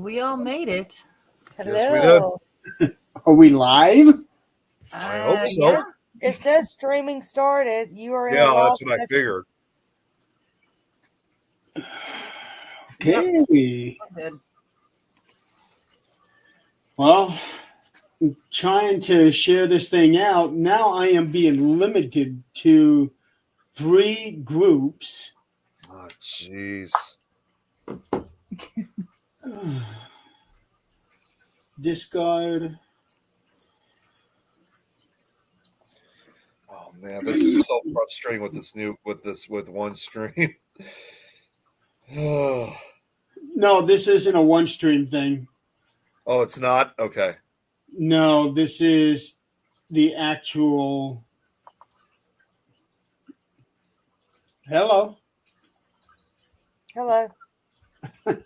We all made it. Hello. Yes, we did. Are we live? I hope so. Yes. It says streaming started. You are in Yeah, a live that's what I figured. Okay. Good. Well, I'm trying to share this thing out. Now I am being limited to 3 groups. Oh, jeez. Discard. Oh man, this is so frustrating with one stream. Oh, No, this isn't a one stream thing. it's not? Okay. No, this is the actual. Hello. Hello.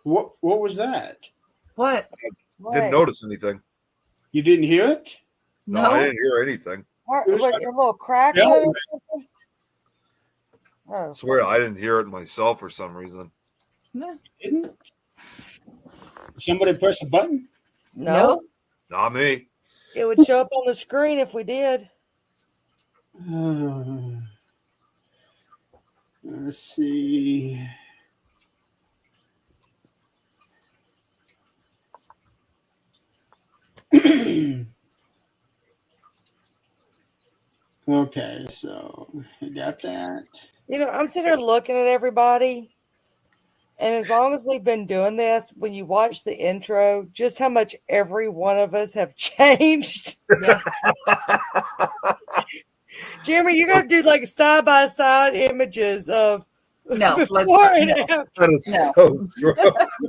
What was that? What? Didn't notice anything. You didn't hear it? No, No. I didn't hear anything. What, was it a little crack? Yeah. Or something? Oh. I swear I didn't hear it myself for some reason. No. Didn't? Somebody press a button? No. Not me. It would show up on the screen if we did. Let's see. Okay, so I got that. You know, I'm sitting here looking at everybody. And as long as we've been doing this, when you watch the intro, just how much every one of us have changed. Yeah. Jeremy, you're going to do like side by side images of No, let's before not, and no. after. That is No. so gross.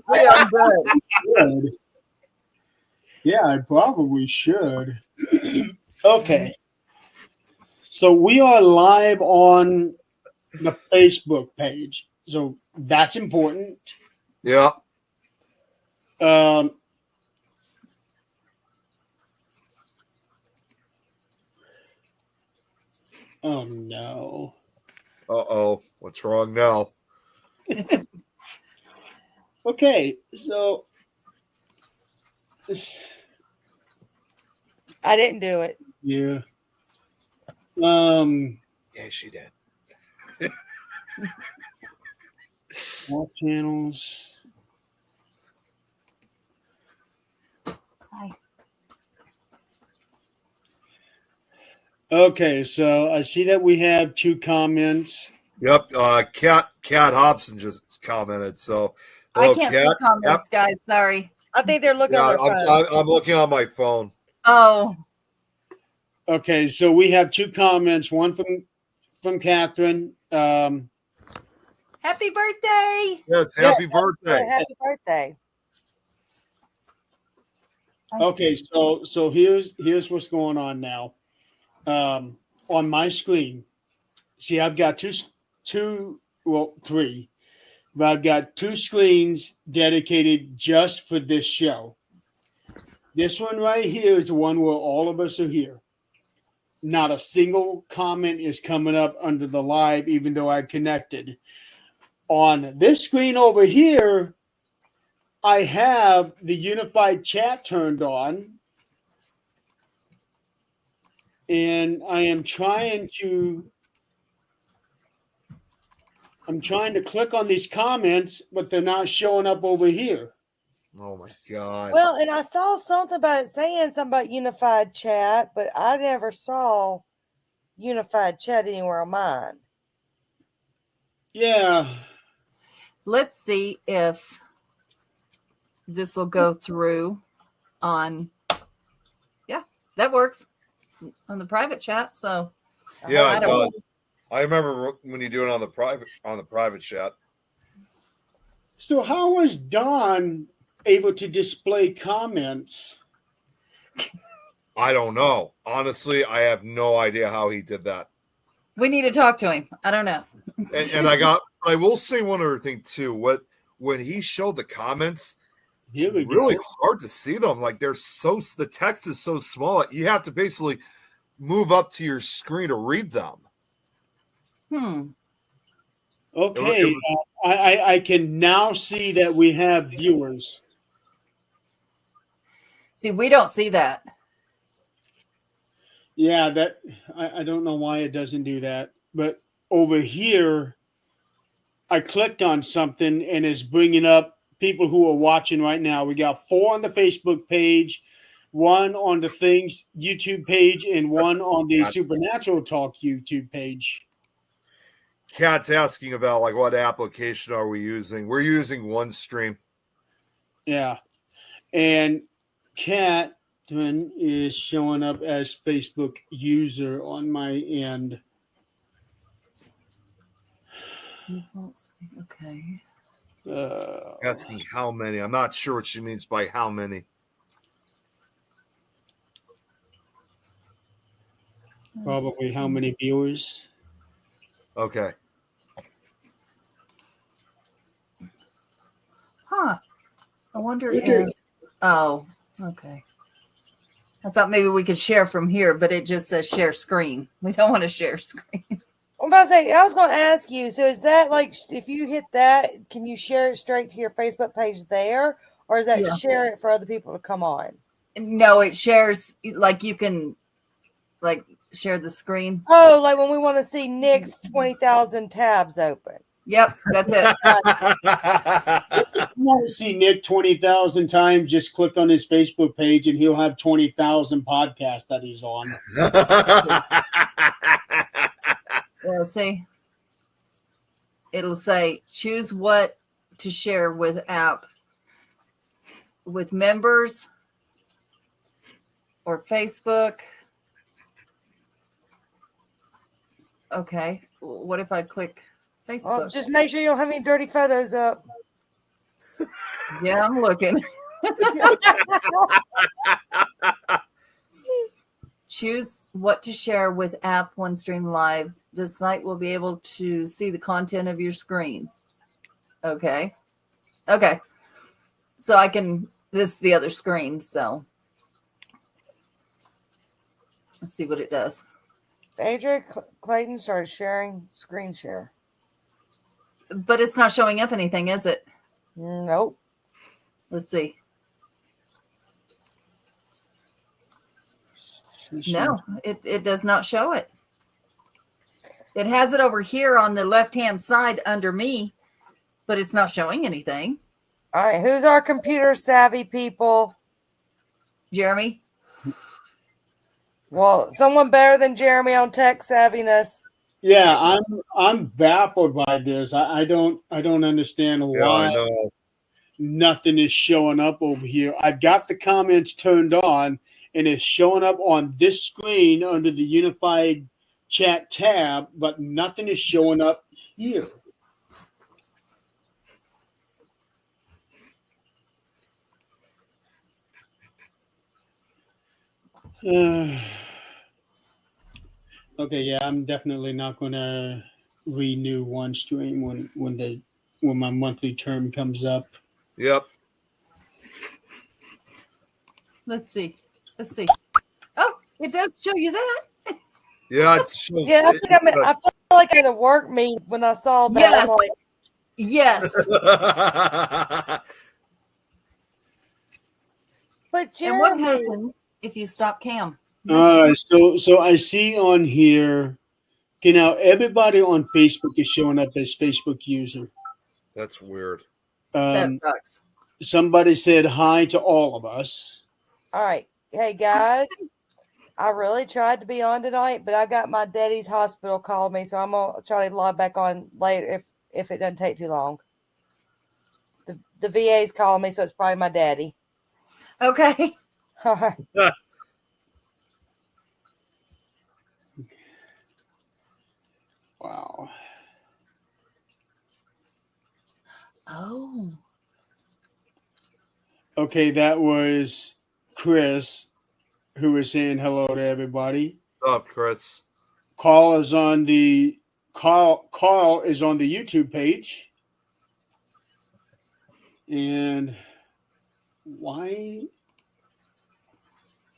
We are good. Good. Yeah, I probably should. Okay. So we are live on the Facebook page. So that's important. Yeah. Oh no. Uh-oh. What's wrong now? Okay, so I didn't do it. yeah. Yeah, she did. All channels. Hi. Okay, so I see that we have 2 comments. Yep. Cat Hobson just commented. So hello, I can't Kat. see comments, guys. Sorry. I think they're looking Yeah, on their phone. I'm looking on my phone. Oh, Okay, so we have 2 comments. One from Catherine. happy birthday. Yes, happy birthday. Happy birthday. Okay, so here's what's going on now. On my screen, see, I've got 3, but I've got 2 screens dedicated just for this show. This one right here is the one where all of us are here. Not a single comment is coming up under the live, even though I've connected. On this screen over here, I have the unified chat turned on. And I am trying to click on these comments, but they're not showing up over here. Oh my God. Well, and I saw something about saying something about unified chat, but I never saw unified chat anywhere on mine. Yeah. Let's see if this will go through on. Yeah, that works on the private chat. So Yeah, I it don't does. I remember when you do it on the private chat. So how was Don able to display comments? I don't know. Honestly, I have no idea how he did that. we need to talk to him. I don't know. And I will say one other thing too. When he showed the comments, Here we really go. hard to see them. Like the text is so small. You have to basically move up to your screen to read them. Okay. I can now see that we have viewers. See, we don't see that. Yeah, that I don't know why it doesn't do that. But over here, I clicked on something and it's bringing up people who are watching right now. We got 4 on the Facebook page, 1 on the Things YouTube page, and 1 on the Supernatural Talk YouTube page. Cat's asking about like what application are we using? We're using OneStream. Yeah. And Cat is showing up as Facebook user on my end. Okay. Asking how many. I'm not sure what she means by how many. Probably how many viewers? Okay. Huh. I wonder if. Oh, okay. I thought maybe we could share from here, but it just says share screen. We don't want to share screen. I'm about to say, I was going to ask you, so is that like, if you hit that, can you share it straight to your Facebook page there? Or is that Yeah. share it for other people to come on? No, it shares, like you can like share the screen. Oh, like when we want to see Nick's 20,000 tabs open. Yep, that's it. If you want to see Nick 20,000 times, just click on his Facebook page and he'll have 20,000 podcasts that he's on. Well, see, it'll say choose what to share with app with members or Facebook. Okay, what if I click Facebook? Well, just make sure you don't have any dirty photos up. Yeah, I'm looking. Choose what to share with app OneStream Live. The site will be able to see the content of your screen. Okay. Okay. So I can, this is the other screen. So let's see what it does. Adria Clayton started sharing screen share. But it's not showing up anything, is it? Nope. Let's see. No, it does not show it. It has it over here on the left-hand side under me, but it's not showing anything. All right, who's our computer savvy people? Jeremy? Well, someone better than Jeremy on tech savviness. Yeah, I'm baffled by this. I don't understand Yeah, I why know. nothing is showing up over here. I've got the comments turned on and it's showing up on this screen under the unified chat tab, but nothing is showing up here. Okay, yeah, I'm definitely not going to renew OneStream when my monthly term comes up. Yep. Let's see. Let's see. Oh, it does show you that. Yeah. It shows, Yeah, I feel like I had a work meet when I saw that. Yes. I'm like, Yes. but And what Jeremy, happens if you stop Cam? So I see on here, okay, now everybody on Facebook is showing up as Facebook user. That's weird. That sucks. Somebody said hi to all of us. all right, hey guys, I really tried to be on tonight, but I got my daddy's hospital called me, so I'm gonna try to log back on later if it doesn't take too long. The VA's calling me, so it's probably my daddy. Okay. Wow. Oh. Okay, that was Chris who was saying hello to everybody. What's up, Chris? Carl is on the YouTube page. And why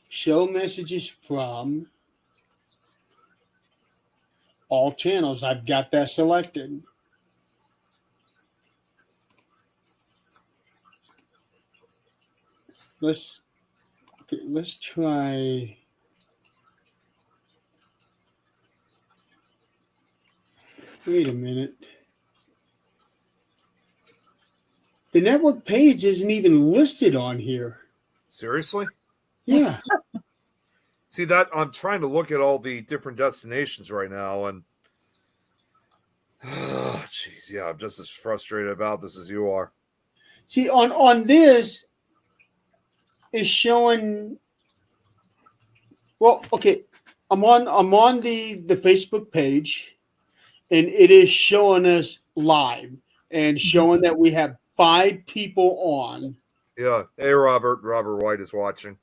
show messages from all channels? I've got that selected. Okay, let's try. Wait a minute. The network page isn't even listed on here. Seriously? Yeah. See that I'm trying to look at all the different destinations right now, and jeez, yeah, I'm just as frustrated about this as you are. See, on this is showing. Well, okay, I'm on the Facebook page, and it is showing us live and showing that we have 5 people on. Yeah. Hey, Robert. Robert White is watching.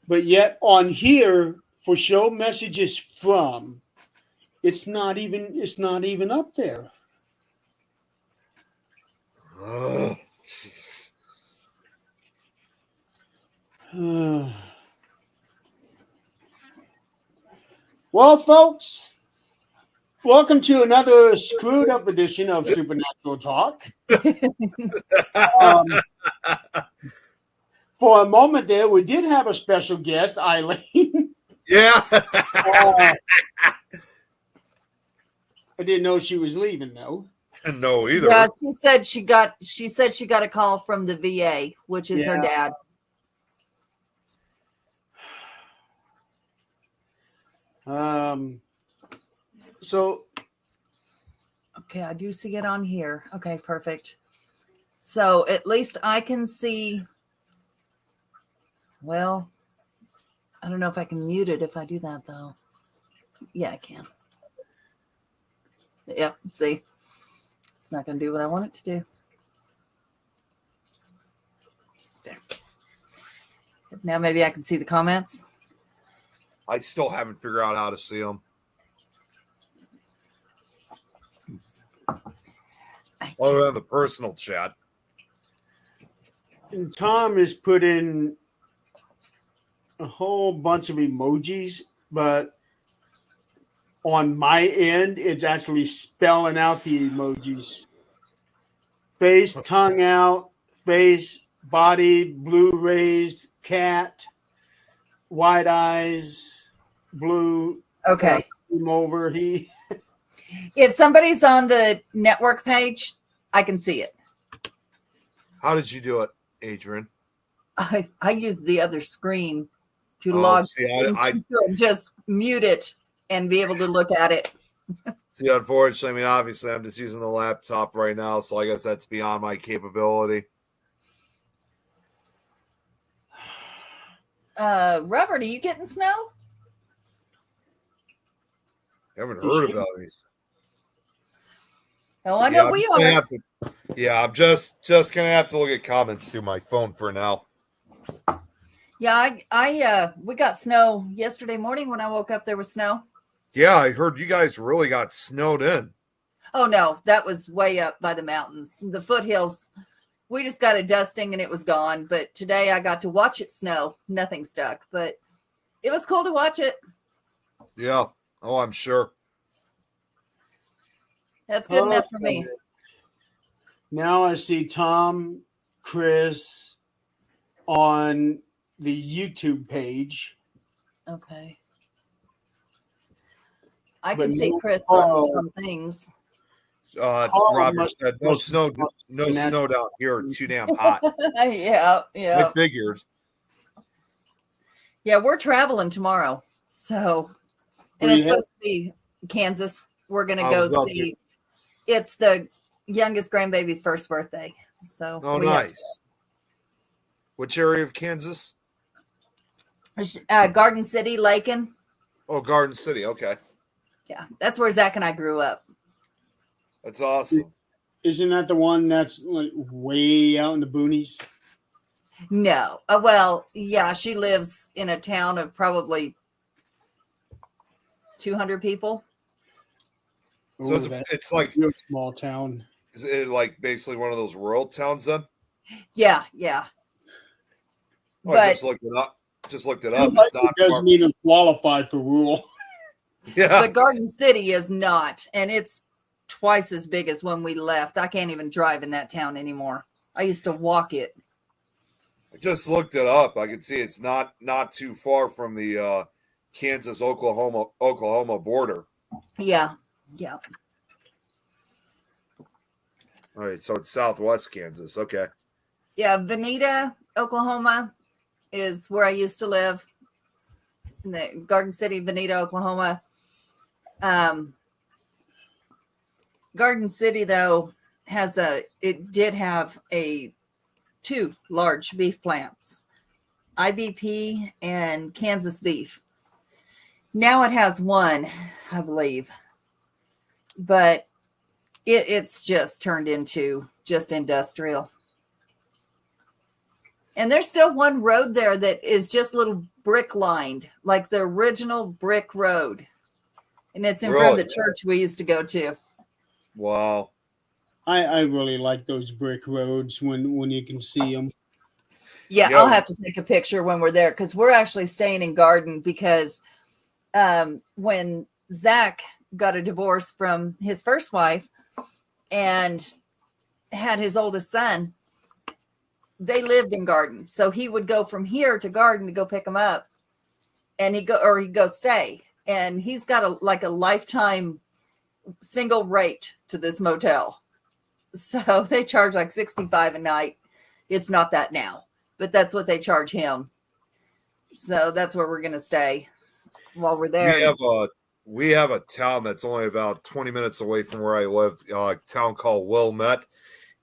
But yet on here for show messages from, it's not even up there. Oh, jeez. Well, folks, welcome to another screwed up edition of Supernatural Talk. For a moment there, we did have a special guest, Eileen. Yeah. I didn't know she was leaving, though. No, either. Yeah, she said she got a call from the VA, which is her dad. So Okay, I do see it on here. Okay, perfect. So at least I can see. Well, I don't know if I can mute it if I do that though. Yeah, I can. Yeah, see. It's not going to do what I want it to do. There. Now maybe I can see the comments. I still haven't figured out how to see them. Other than the personal chat. and Tom has put in a whole bunch of emojis, but on my end, it's actually spelling out the emojis. Face, tongue out, face, body, blue raised, cat, white eyes, blue. Okay. Him over. If somebody's on the network page, I can see it. How did you do it, Adrian? I use the other screen to Oh, log. see, I just mute it and be able to look at it. see. Unfortunately, I mean, obviously, I'm just using the laptop right now, so I guess that's beyond my capability. Robert, are you getting snow? I haven't heard about these. Oh, I know I'm we just gonna are. have to- yeah, I'm just gonna have to look at comments through my phone for now. Yeah, we got snow yesterday morning when I woke up. There was snow. Yeah, I heard you guys really got snowed in. Oh no, that was way up by the mountains, the foothills. We just got a dusting and it was gone. But today I got to watch it snow. Nothing stuck, but it was cool to watch it. Yeah. Oh, I'm sure. That's good enough for me. Now I see Tom, Chris on the YouTube page. Okay. I But can see no Chris Carl. on things. Robert must- said no snow down here. It's too damn hot. Yeah. I figured. Yeah, we're traveling tomorrow. So, and Where it's you supposed to be Kansas. We're going to I go was about see. It's the youngest grandbaby's first birthday. So, Oh, nice. Which area of Kansas? Garden City, Lakin. Oh, Garden City. Okay. Yeah, that's where Zach and I grew up. That's awesome. Isn't that the one that's like way out in the boonies? No. Well, yeah, she lives in a town of probably 200 people. So it's like real small town. is it like basically one of those rural towns then? Yeah. Oh, I But just looked it up. It It's not doesn't even qualify for rural. Yeah. but Garden City is not, and it's twice as big as when we left. I can't even drive in that town anymore. I used to walk it. I just looked it up. I can see it's not too far from the Kansas Oklahoma border. Yeah. Yeah. All right, so it's southwest Kansas. Okay. Yeah. Veneta, Oklahoma is where I used to live. In the Garden City, Veneta, Oklahoma. Garden City, though, did have two large beef plants, IBP and Kansas Beef. Now it has one, I believe, but it's just turned into just industrial. And there's still one road there that is just little brick lined, like the original brick road. And it's in front of the church we used to go to. Wow. I really like those brick roads when you can see them. Yeah, Yeah. I'll have to take a picture when we're there because we're actually staying in Garden because when Zach got a divorce from his first wife and had his oldest son, they lived in Garden. So he would go from here to Garden to go pick him up and he'd go stay. And he's got a lifetime single rate to this motel. So they charge like $65 a night. It's not that now, but that's what they charge him. So that's where we're going to stay while we're there. We have a town that's only about 20 minutes away from where I live, a town called Wilmette,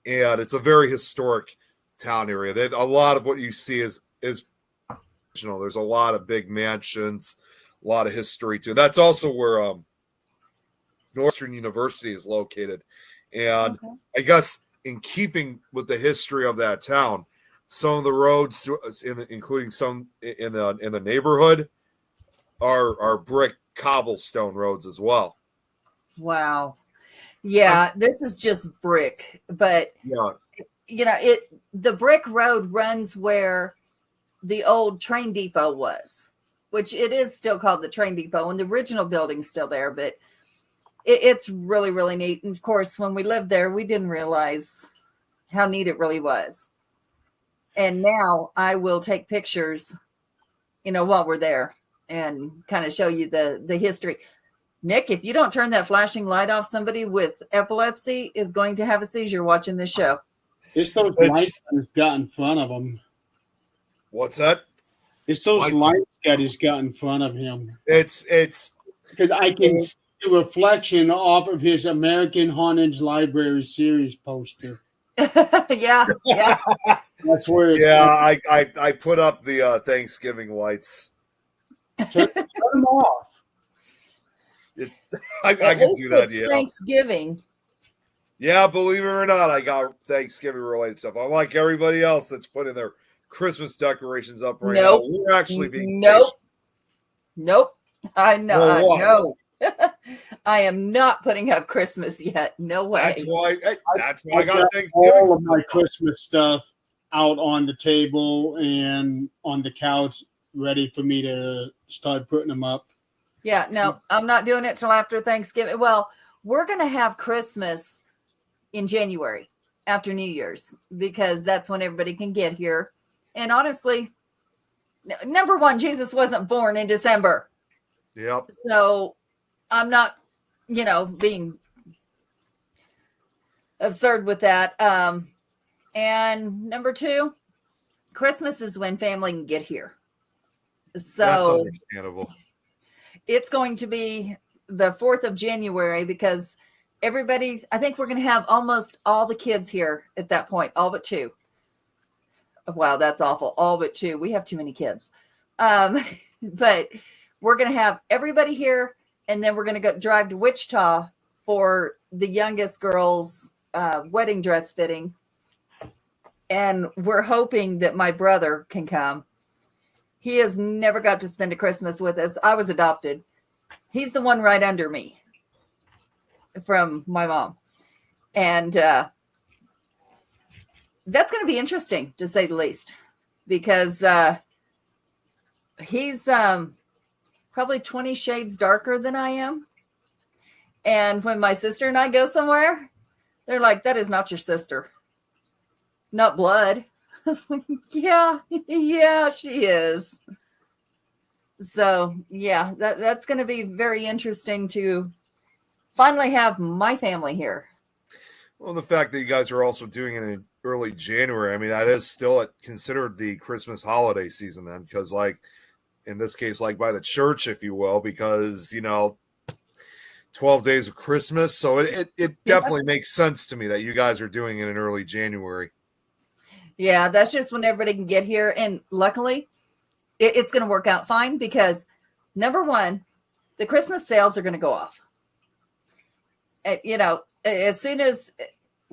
and it's a very historic town area. A lot of what you see is original. There's a lot of big mansions, a lot of history too. That's also where Northern University is located. And Okay. I guess in keeping with the history of that town, some of the roads, including some in the neighborhood, are brick cobblestone roads as well. Wow. Yeah, this is just brick, but Yeah, the brick road runs where the old train depot was, which it is still called the train depot, and the original building's still there, but it's really, really neat. And of course, when we lived there, we didn't realize how neat it really was. And now I will take pictures, while we're there and kind of show you the history. Nick, if you don't turn that flashing light off, somebody with epilepsy is going to have a seizure watching this show. It's those lights that he's got in front of him. what's that? It's those lights that he's got in front of him. It's Because I can see the reflection off of his American Haunted Library series poster. Yeah. That's where it's I put up the Thanksgiving lights. turn them off. I At can least do that. it's Yeah. Thanksgiving. Yeah, believe it or not, I got Thanksgiving related stuff. Unlike everybody else that's putting their Christmas decorations up right Nope. now, we're actually being Nope. I know. Well, what? No. I am not putting up Christmas yet. No way. That's why I I've got Thanksgiving all of stuff. my Christmas stuff out on the table and on the couch, ready for me to start putting them up. Yeah, no, I'm not doing it till after Thanksgiving. Well, we're going to have Christmas in January after New Year's because that's when everybody can get here. And honestly, number one, Jesus wasn't born in December. Yep. So I'm not, being absurd with that. And number two, Christmas is when family can get here. That's So understandable. it's going to be the 4th of January because I think we're going to have almost all the kids here at that point, all but 2. Wow, that's awful. All but 2. We have too many kids. But we're going to have everybody here, and then we're going to drive to Wichita for the youngest girl's wedding dress fitting. And we're hoping that my brother can come. He has never got to spend a Christmas with us. I was adopted. He's the one right under me from my mom. And that's going to be interesting, to say the least, because he's probably 20 shades darker than I am. And when my sister and I go somewhere, they're like, that is not your sister. not blood. Yeah, yeah, she is. So yeah, that's going to be very interesting to finally have my family here. Well, the fact that you guys are also doing it in early January, I mean, that is still considered the Christmas holiday season then, because like in this case, like by the church, if you will, because 12 days of Christmas. So it definitely makes sense to me that you guys are doing it in early January. Yeah, that's just when everybody can get here. And luckily, it's going to work out fine because number one, the Christmas sales are going to go off. As soon as,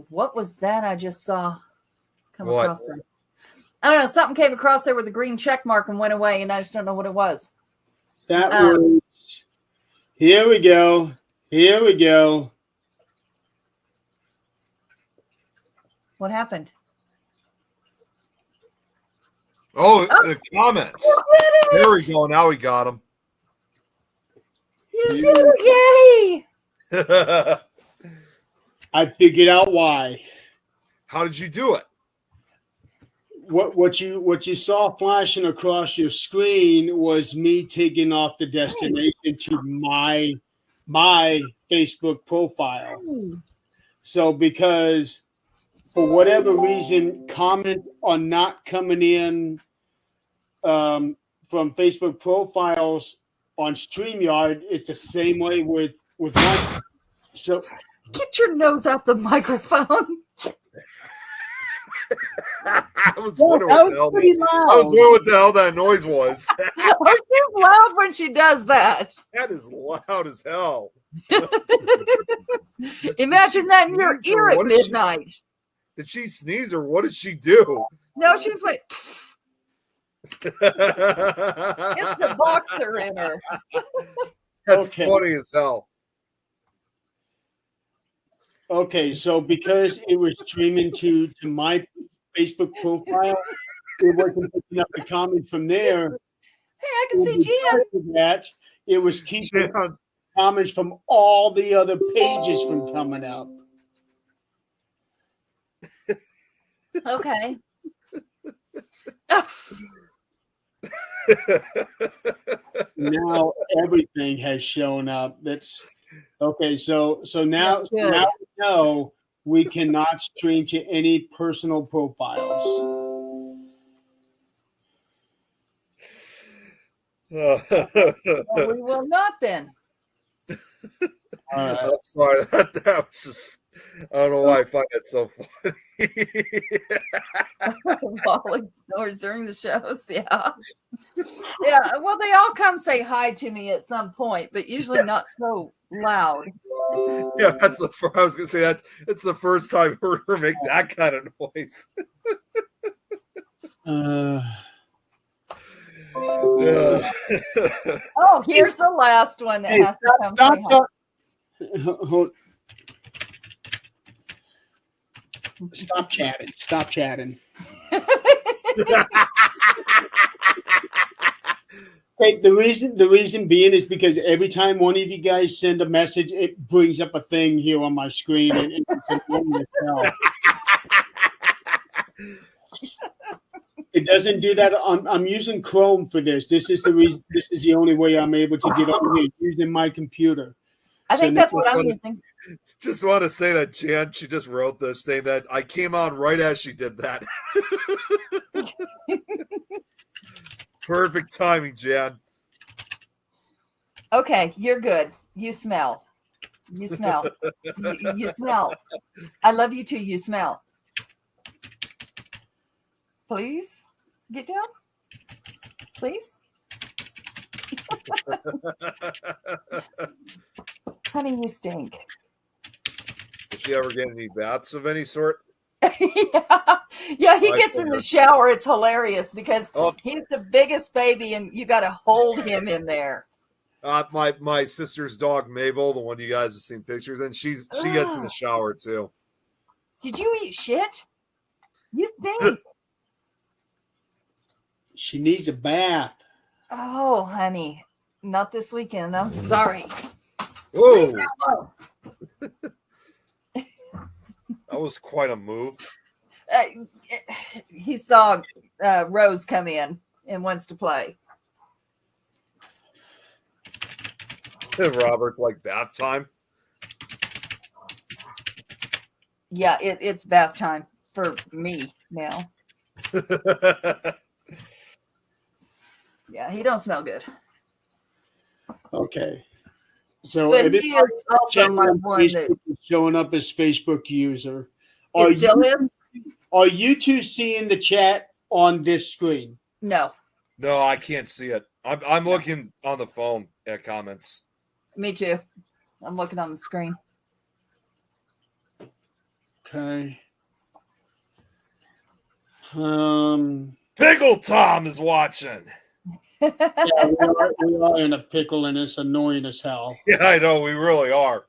what was that I just saw come across there? I don't know. Something came across there with a green check mark and went away, and I just don't know what it was. That was, here we go. Here we go. What happened? Oh, the comments. There we go. Now we got them. You do. Yay. I figured out why. How did you do it? What you saw flashing across your screen was me taking off the destination to my Facebook profile. So because for whatever reason, comment on not coming in from Facebook profiles on StreamYard, it's the same way with one. So get your nose out the microphone. I was wondering what the hell that noise was. Oh, she's loud when she does that. That is loud as hell. Imagine that in your ear at midnight. Did she sneeze or what did she do? No, she was like, it's the boxer in her. That's funny as hell. Okay, so because it was streaming to my Facebook profile, it wasn't picking up the comments from there. Hey, I can see Jan. That it was keeping comments from all the other pages from coming up. Okay. Now everything has shown up. That's okay. So now we know we cannot stream to any personal profiles. Well, we will not then. I'm sorry. That was just, I don't know why I find that so funny. Wally snores during the shows, yeah. Yeah, well, they all come say hi to me at some point, but usually not so loud. Yeah, I was going to say it's the first time I heard her make that kind of noise. Oh, here's the last one that has to come say hi. Stop chatting. Stop chatting. Hey, the reason being is because every time one of you guys send a message, it brings up a thing here on my screen, and it's annoying as hell. It doesn't do that. I'm using Chrome for this. This is the reason. This is the only way I'm able to get on here using my computer. I think that's what I'm using. Just want to say that Jan, she just wrote this saying that I came on right as she did that. Perfect timing, Jan. Okay, you're good. You smell. You smell. You smell. I love you too. You smell. Please get down. Please. Honey, you stink. Did she ever get any baths of any sort? Yeah, he gets in the shower. It's hilarious because he's the biggest baby and you got to hold him in there. My sister's dog, Mabel, the one you guys have seen pictures, and she gets in the shower too. Did you eat shit? You stink. She needs a bath. Oh, honey. Not this weekend. I'm sorry. Whoa. That was quite a move. he saw Rose come in and wants to play. Robert's like bath time. Yeah, it's bath time for me now. Yeah, he don't smell good. Okay. So But everybody he is also checking my on one that Facebook is showing up as Facebook user. it still is. Are you two seeing the chat on this screen? No, No, I can't see it. I'm looking on the phone at comments. me too. I'm looking on the screen. Okay. Pickle Tom is watching. Yeah, we are in a pickle and it's annoying as hell. Yeah, I know we really are,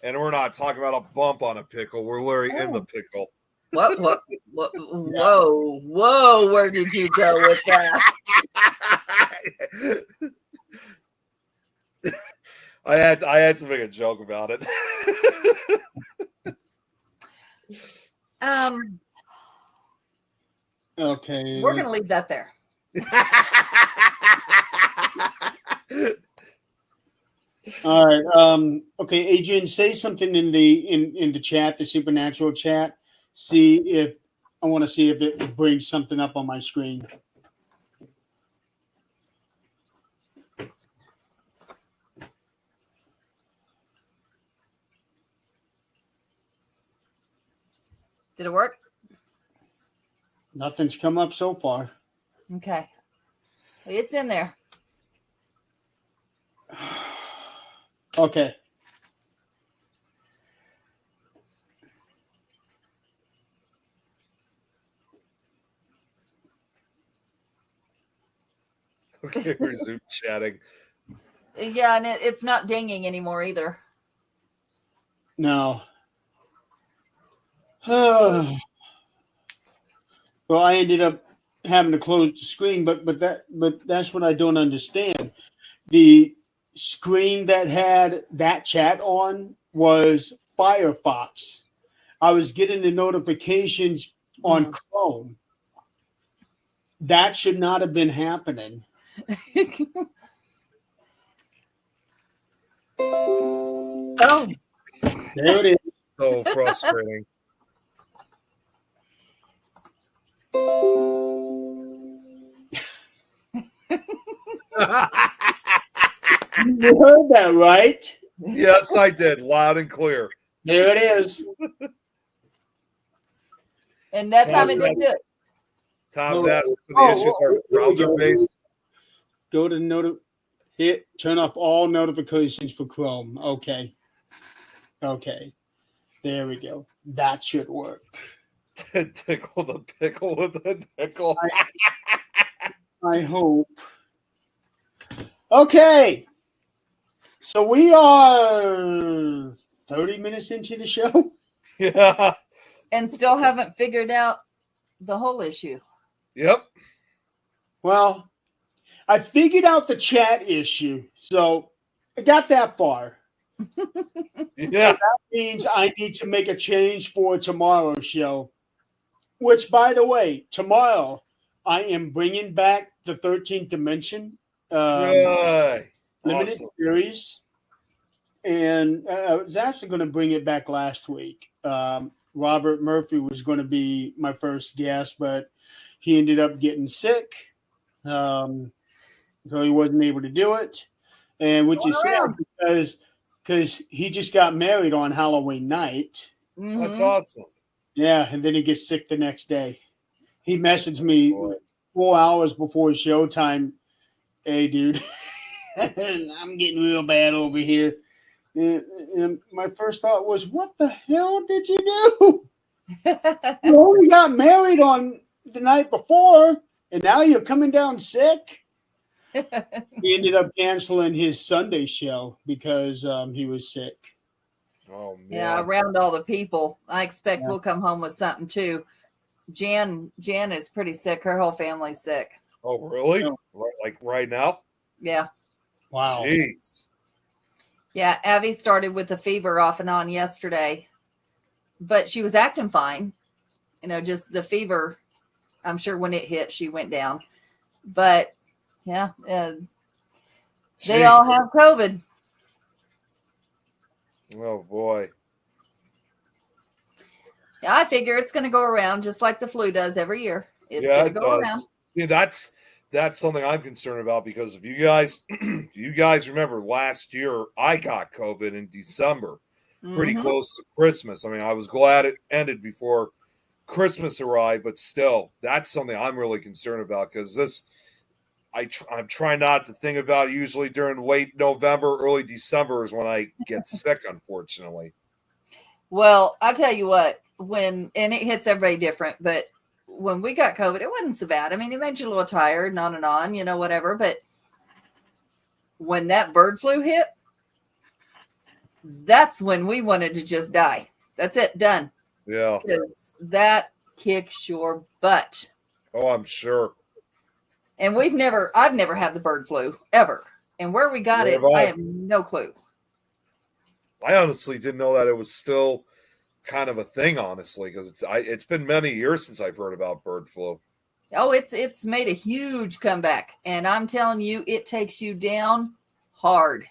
and we're not talking about a bump on a pickle. We're literally in the pickle. What? Whoa! Where did you go with that? I had to make a joke about it. Okay. We're gonna leave that there. All right. Okay, Adrian, say something in the chat, the supernatural chat. I want to see if it brings something up on my screen. Did it work? Nothing's come up so far. Okay, it's in there. Okay. Okay, resume chatting. Yeah, and it's not dinging anymore either. No. Well, I ended up having to close the screen, but that's what I don't understand. The screen that had that chat on was Firefox. I was getting the notifications on Chrome. That should not have been happening. Oh, There it is. So frustrating. You heard that, right? Yes, I did, loud and clear. There it is. and that time it didn't do it. Tom's asking for the issues are browser based. Go to turn off all notifications for Chrome. Okay. There we go. That should work. Tickle the pickle with a nickel. I hope. Okay. So we are 30 minutes into the show. Yeah. And still haven't figured out the whole issue. Yep. Well, I figured out the chat issue. So I got that far. Yeah. That means I need to make a change for tomorrow's show. Which, by the way, tomorrow I am bringing back the 13th Dimension Right. limited Awesome. series, and I was actually going to bring it back last week. Robert Murphy was going to be my first guest, but he ended up getting sick, so he wasn't able to do it. And which is sad because he just got married on Halloween night. Mhm. That's awesome. Yeah, and then he gets sick the next day. He messaged me 4 hours before showtime. Hey, dude, I'm getting real bad over here. And my first thought was, what the hell did you do? You only got married on the night before, and now you're coming down sick? He ended up canceling his Sunday show because he was sick. Oh man. Yeah, around all the people. I expect we'll come home with something too. Jan is pretty sick. Her whole family's sick. Oh really? No. Like right now? Yeah. Wow. Jeez. Yeah, Abby started with a fever off and on yesterday, but she was acting fine. Just the fever I'm sure when it hit, she went down. But yeah, they all Jeez. have COVID. Oh boy. Yeah, I figure it's going to go around just like the flu does every year. It's Yeah, going it to go does. around. Yeah, that's something I'm concerned about because if you guys if you guys remember last year, I got COVID in December, pretty Mhm. close to Christmas. I mean, I was glad it ended before Christmas arrived, but still, that's something I'm really concerned about because I'm trying not to think about it. Usually during late November, early December is when I get sick, unfortunately. Well, I tell you what, and it hits everybody different, but when we got COVID, it wasn't so bad. I mean, it made you a little tired, and on, whatever. But when that bird flu hit, that's when we wanted to just die. That's it, done. Yeah. Because that kicks your butt. Oh, I'm sure. And I've never had the bird flu ever. And where we got Neither it, have I. I have no clue. I honestly didn't know that it was still kind of a thing, honestly, because it's been many years since I've heard about bird flu. Oh, it's made a huge comeback. And I'm telling you, it takes you down hard.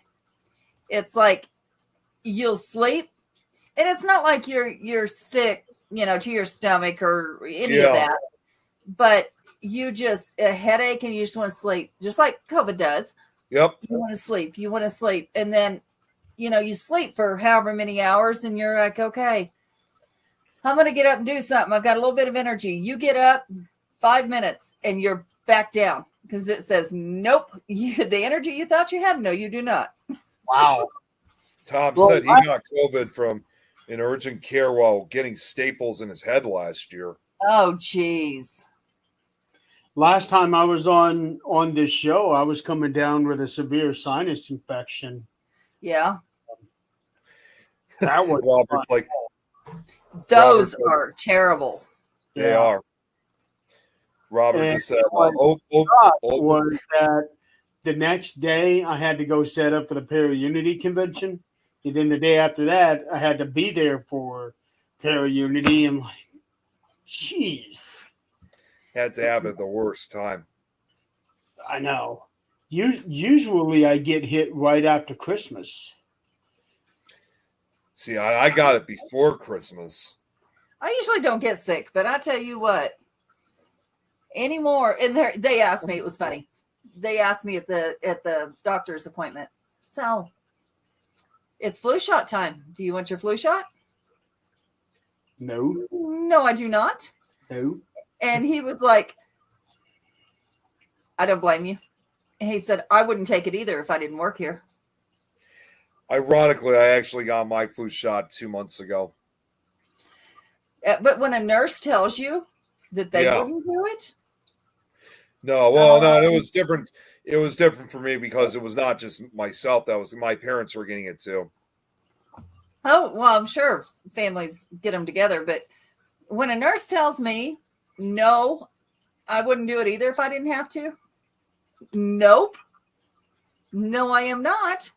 It's like you'll sleep, and it's not like you're sick, to your stomach or any of that. But you just a headache and you just want to sleep, just like COVID does. Yep. You want to sleep. And then, you sleep for however many hours and you're like, okay, I'm going to get up and do something. I've got a little bit of energy. You get up 5 minutes and you're back down because it says, nope, the energy you thought you had. No, you do not. Wow. Tom Well, said he got COVID from an urgent care while getting staples in his head last year. Oh, geez. Last time I was on this show, I was coming down with a severe sinus infection. Yeah. That was Robert's like, Those Robert, are terrible. they Yeah. are. Robert And just said, was that the next day I had to go set up for the Para-Unity convention. And then the day after that, I had to be there for Para-Unity. I'm like, jeez. had to happen at the worst time. I know. Usually I get hit right after Christmas. See, I got it before Christmas. I usually don't get sick, but I tell you what, anymore. And they asked me, it was funny. They asked me at the doctor's appointment. So it's flu shot time. Do you want your flu shot? No. No, I do not. No. And he was like, I don't blame you. And he said, I wouldn't take it either if I didn't work here. Ironically, I actually got my flu shot 2 months ago. But when a nurse tells you that they wouldn't do it. No, well, no, it was different. It was different for me because it was not just myself. That was my parents were getting it too. Oh, well, I'm sure families get them together. But when a nurse tells me, no, I wouldn't do it either if I didn't have to. Nope. No, I am not.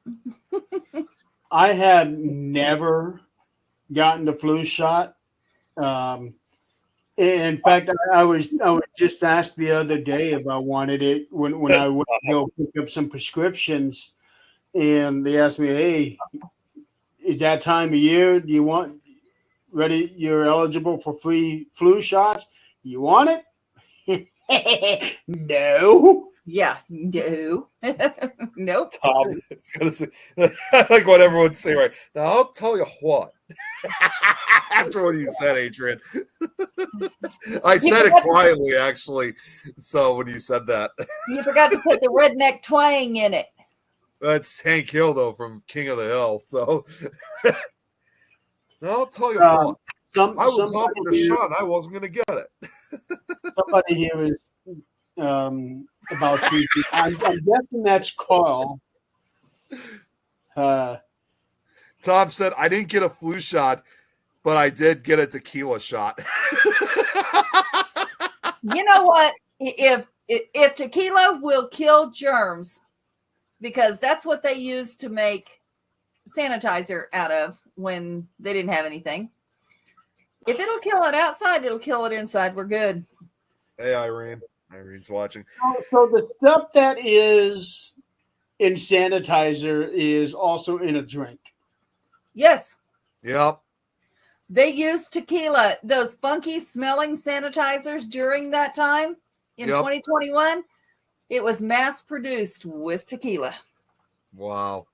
I have never gotten the flu shot. In fact, I was just asked the other day if I wanted it when I went to go pick up some prescriptions, and they asked me, "Hey, is that time of year? Do you want ready? You're eligible for free flu shots. You want it?" No. Yeah, no. Nope. Tom, it's gonna say like what everyone's saying right now. I'll tell you what. After what you said, Adrian, I said it quietly, actually. So when you said that, You forgot to put the redneck twang in it. that's Hank Hill though from King of the Hill. So I'll tell you what. I was offered a shot. And I wasn't going to get it. Somebody here is about to. I'm guessing that's Carl. Tom said, I didn't get a flu shot, but I did get a tequila shot. You know what? If tequila will kill germs, because that's what they used to make sanitizer out of when they didn't have anything. If it'll kill it outside, it'll kill it inside. We're good. Hey, Irene. Irene's watching. So the stuff that is in sanitizer is also in a drink. Yes. Yep. They used tequila, those funky smelling sanitizers during that time in Yep. 2021. It was mass produced with tequila. Wow.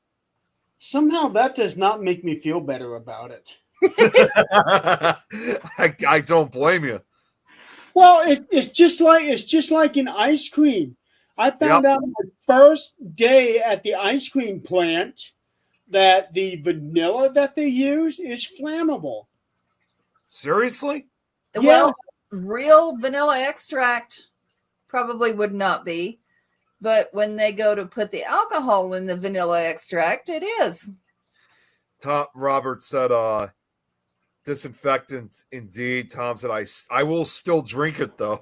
Somehow that does not make me feel better about it. I don't blame you. Well, it's just like in ice cream. I found out my first day at the ice cream plant that the vanilla that they use is flammable. Seriously? Well, real vanilla extract probably would not be, but when they go to put the alcohol in the vanilla extract, it is. Tom Robert said, disinfectant indeed. Tom said, I will still drink it though.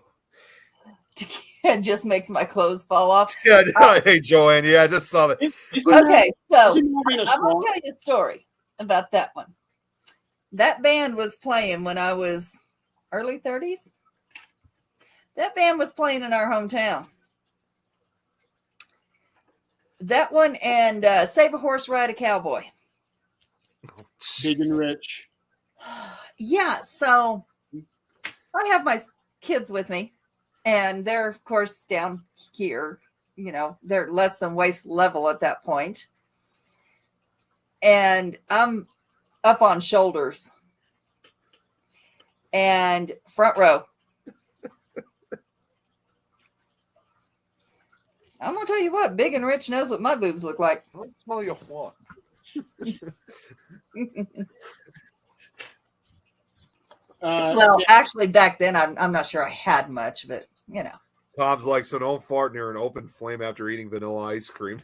It just makes my clothes fall off. Yeah, hey Joanne. Yeah, I just saw that. Okay, so Isn't that in a I'm going song? to tell you a story about that one. That band was playing when I was early 30s. That band was playing in our hometown. That one and Save a Horse, Ride a Cowboy. Big and Rich. Yeah, so I have my kids with me, and they're, of course, down here. You know, they're less than waist level at that point. And I'm up on shoulders and front row. I'm going to tell you what, Big and Rich knows what my boobs look like. I'll tell you what. Well, actually, back then, I'm not sure I had much, but, you know. Tom's like, so don't fart near an open flame after eating vanilla ice cream.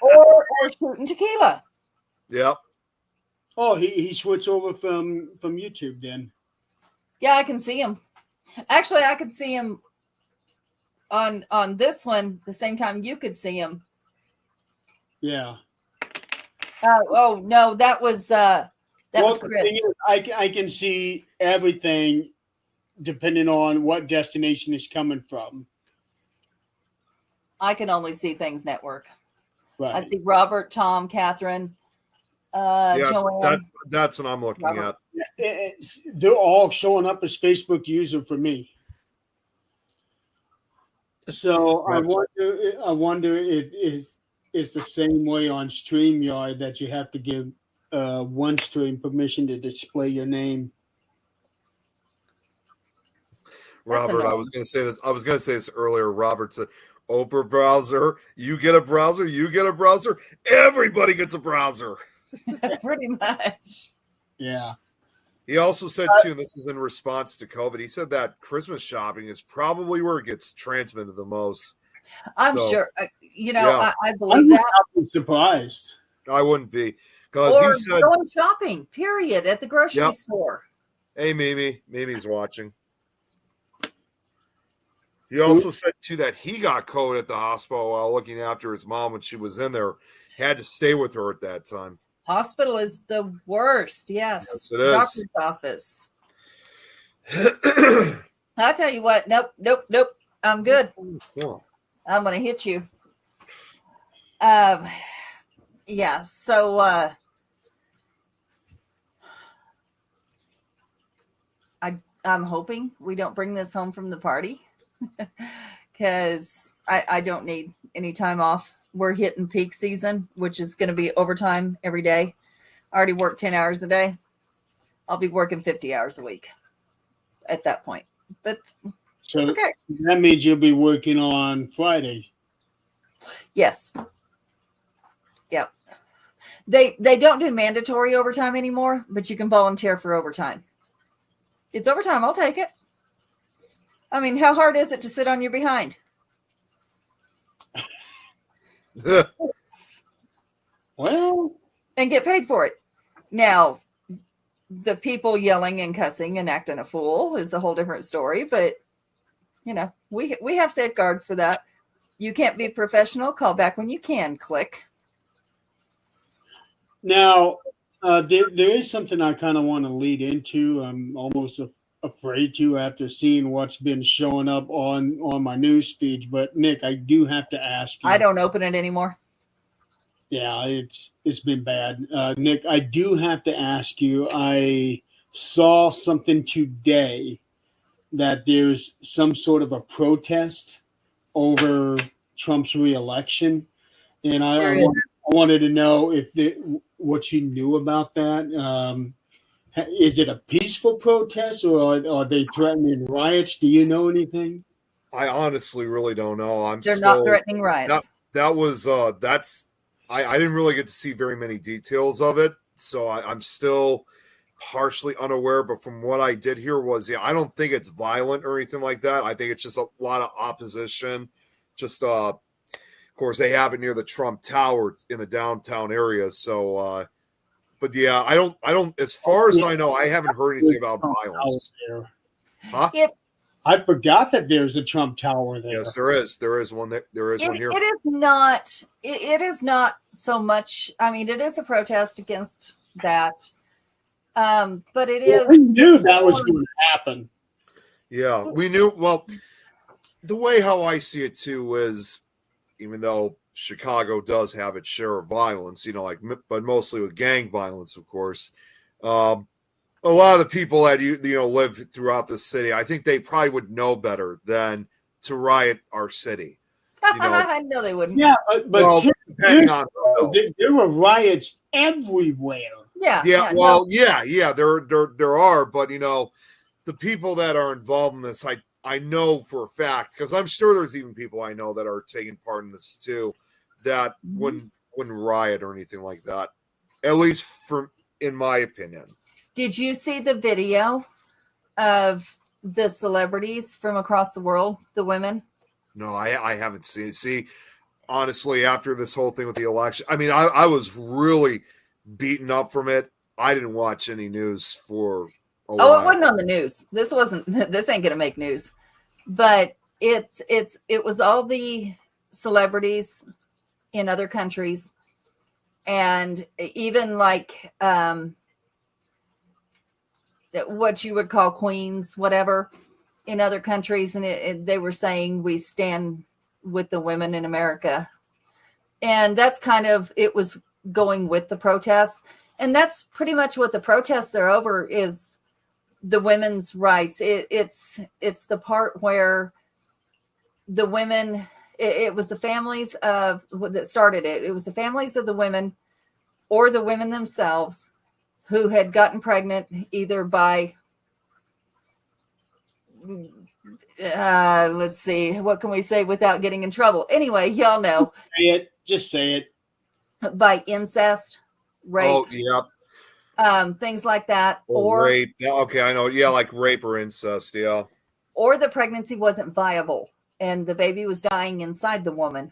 Or shooting tequila. Yep. Oh, he switched over from YouTube then. Yeah, I can see him. Actually, I could see him on this one the same time you could see him. Yeah. Oh no, that was was The Chris. thing is, I can see everything depending on what destination is coming from. I can only see things network. Right. I see Robert, Tom, Catherine, Joanne. That's what I'm looking Robert. at. They're all showing up as Facebook user for me. So I wonder if it's the same way on StreamYard that you have to give one stream permission to display your name. Robert, I was going to say this. I was going to say this earlier. Robert said, Oprah browser, you get a browser, you get a browser, everybody gets a browser. Pretty much. Yeah. He also said, too, and this is in response to COVID, he said that Christmas shopping is probably where it gets transmitted the most. I'm So, sure. You know, yeah. I I'm believe that. not surprised. I wouldn't be. Because Or he said, going shopping, period, at the grocery Yep. store. hey, Mimi. Mimi's watching. He also said, too, that he got COVID at the hospital while looking after his mom when she was in there. He had to stay with her at that time. Hospital is the worst. Yes. Yes, it is. Doctor's office. I'll tell you what. Nope. I'm good. Cool. I'm going to hit you. Yeah. So, I'm hoping we don't bring this home from the party because I don't need any time off. We're hitting peak season, which is going to be overtime every day. I already work 10 hours a day. I'll be working 50 hours a week at that point. But So it's okay. that means you'll be working on Friday. Yes. Yep. They don't do mandatory overtime anymore, but you can volunteer for overtime. It's overtime. I'll take it. I mean, how hard is it to sit on your behind? Well, And get paid for it. Now, the people yelling and cussing and acting a fool is a whole different story, but you know, we have safeguards for that. You can't be professional, call back when you can, click. now there is something I kind of want to lead into. I'm almost afraid to after seeing what's been showing up on my news feeds. But Nick, I do have to ask you. I don't open it anymore. Yeah, it's been bad. Nick, I do have to ask you. I saw something today that there's some sort of a protest over Trump's reelection, and There I is. wanted to know what you knew about that. Is it a peaceful protest, or are they threatening riots? Do you know anything? I honestly really don't know. They're not threatening riots. That was I didn't really get to see very many details of it, so I'm still partially unaware. But from what I did hear was, I don't think it's violent or anything like that. I think it's just a lot of opposition. Just of course, they have it near the Trump Tower in the downtown area. So, but yeah, I don't. As far as I know, I haven't heard anything about violence. Huh? I forgot that there's a Trump Tower there. Yes, there is. There is one there. There is one here. It is not. It is not so much. I mean, it is a protest against that, but it is. We knew that was going to happen. Yeah, we knew. Well, the way how I see it too is, even though Chicago does have its share of violence, but mostly with gang violence, of course. A lot of the people that live throughout the city, I think they probably would know better than to riot our city. I know they wouldn't. Yeah, but depending on there were riots everywhere. Yeah. There are, but the people that are involved in this, I know for a fact, because I'm sure there's even people I know that are taking part in this too, that wouldn't riot or anything like that. At least in my opinion. Did you see the video of the celebrities from across the world, the women? No, I haven't seen it. See, honestly, after this whole thing with the election, I mean, I was really beaten up from it. I didn't watch any news for a while. Oh, it wasn't on the news. This ain't gonna make news. But it was all the celebrities in other countries, and even like what you would call queens, whatever, in other countries, and they were saying we stand with the women in America, and that's kind of, it was going with the protests, and that's pretty much what the protests are over, is the women's rights. It's the part where the women, it was the families of that started it. It was the families of the women or the women themselves who had gotten pregnant either by, let's see, what can we say without getting in trouble? Anyway, y'all know. Just say it. By incest, rape. Oh, yeah. Things like that. Or rape. Yeah, okay, I know. Yeah, like rape or incest, yeah. Or the pregnancy wasn't viable and the baby was dying inside the woman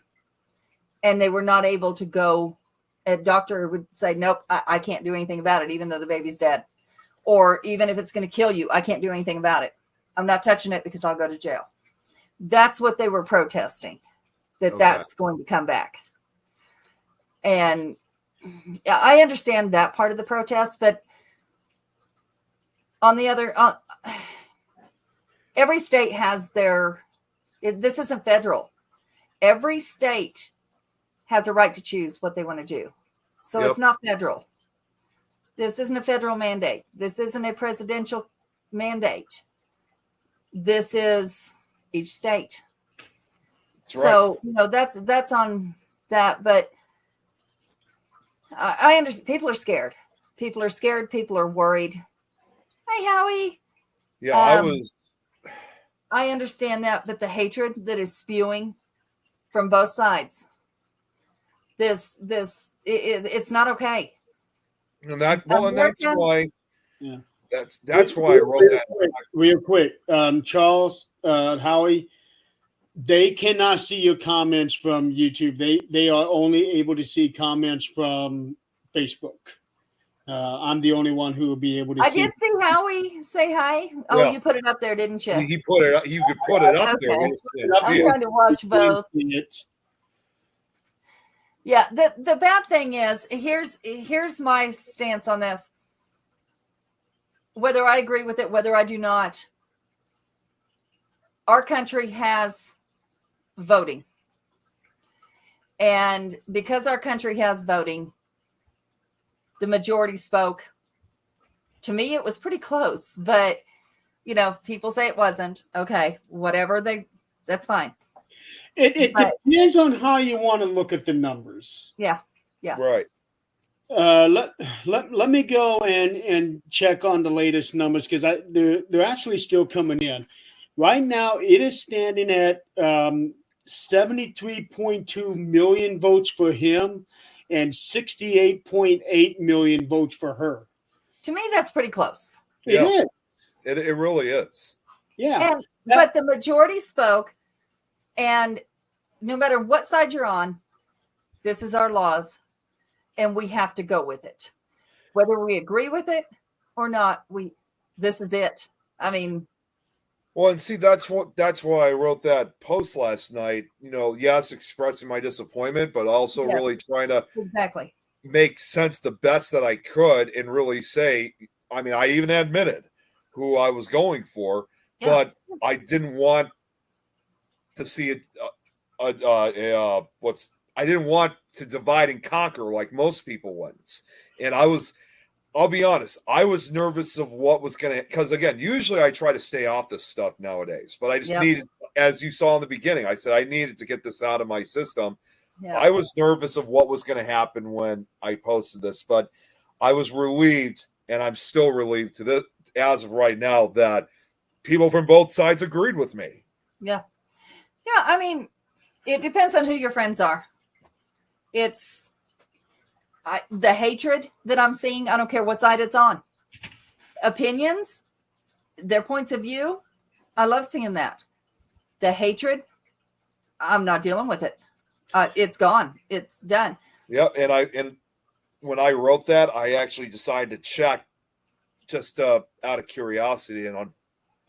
and they were not able to go. A doctor would say, nope, I can't do anything about it, even though the baby's dead. Or even if it's going to kill you, I can't do anything about it. I'm not touching it because I'll go to jail. That's what they were protesting, that's going to come back. And I understand that part of the protest, but on the other, every state has this isn't federal. Every state has a right to choose what they want to do. So It's not federal. This isn't a federal mandate. This isn't a presidential mandate. This is each state. That's so, that's on that. But I understand people are scared. People are scared. People are worried. Hey, Howie. Yeah, I understand that, but the hatred that is spewing from both sides, it's not okay. And that's why. Yeah. That's why I wrote that. Real quick, Charles, Howie, they cannot see your comments from YouTube. They are only able to see comments from Facebook. I'm the only one who will be able to see. I did see Howie say hi. Oh, yeah. You put it up there, didn't you? He put it up. You could put it up there. I'm trying to watch both. Yeah, the bad thing is, here's my stance on this. whether I agree with it, whether I do not, our country has voting. And because our country has voting, the majority spoke. To me, it was pretty close, but people say it wasn't. Okay, whatever that's fine. It depends on how you want to look at the numbers. Yeah. Right. Let me go and check on the latest numbers because they're actually still coming in. Right now, it is standing at 73.2 million votes for him and 68.8 million votes for her. To me, that's pretty close. It is. It really is. Yeah. But the majority spoke, and no matter what side you're on, this is our laws, and we have to go with it. Whether we agree with it or not, this is it. I mean, well, and see, that's why I wrote that post last night. Yes, expressing my disappointment, but also really trying to exactly make sense the best that I could and really say, I mean, I even admitted who I was going for, but I didn't want to see it. I didn't want to divide and conquer like most people wins. And I'll be honest, I was nervous of what was going to, because again, usually I try to stay off this stuff nowadays, but I just needed, as you saw in the beginning, I said I needed to get this out of my system. Yeah. I was nervous of what was going to happen when I posted this, but I was relieved, and I'm still relieved as of right now, that people from both sides agreed with me. Yeah. Yeah. I mean, it depends on who your friends are. It's the hatred that I'm seeing. I don't care what side it's on. Opinions, their points of view. I love seeing that. The hatred, I'm not dealing with it. It's gone. It's done. Yeah. And when I wrote that, I actually decided to check just out of curiosity. And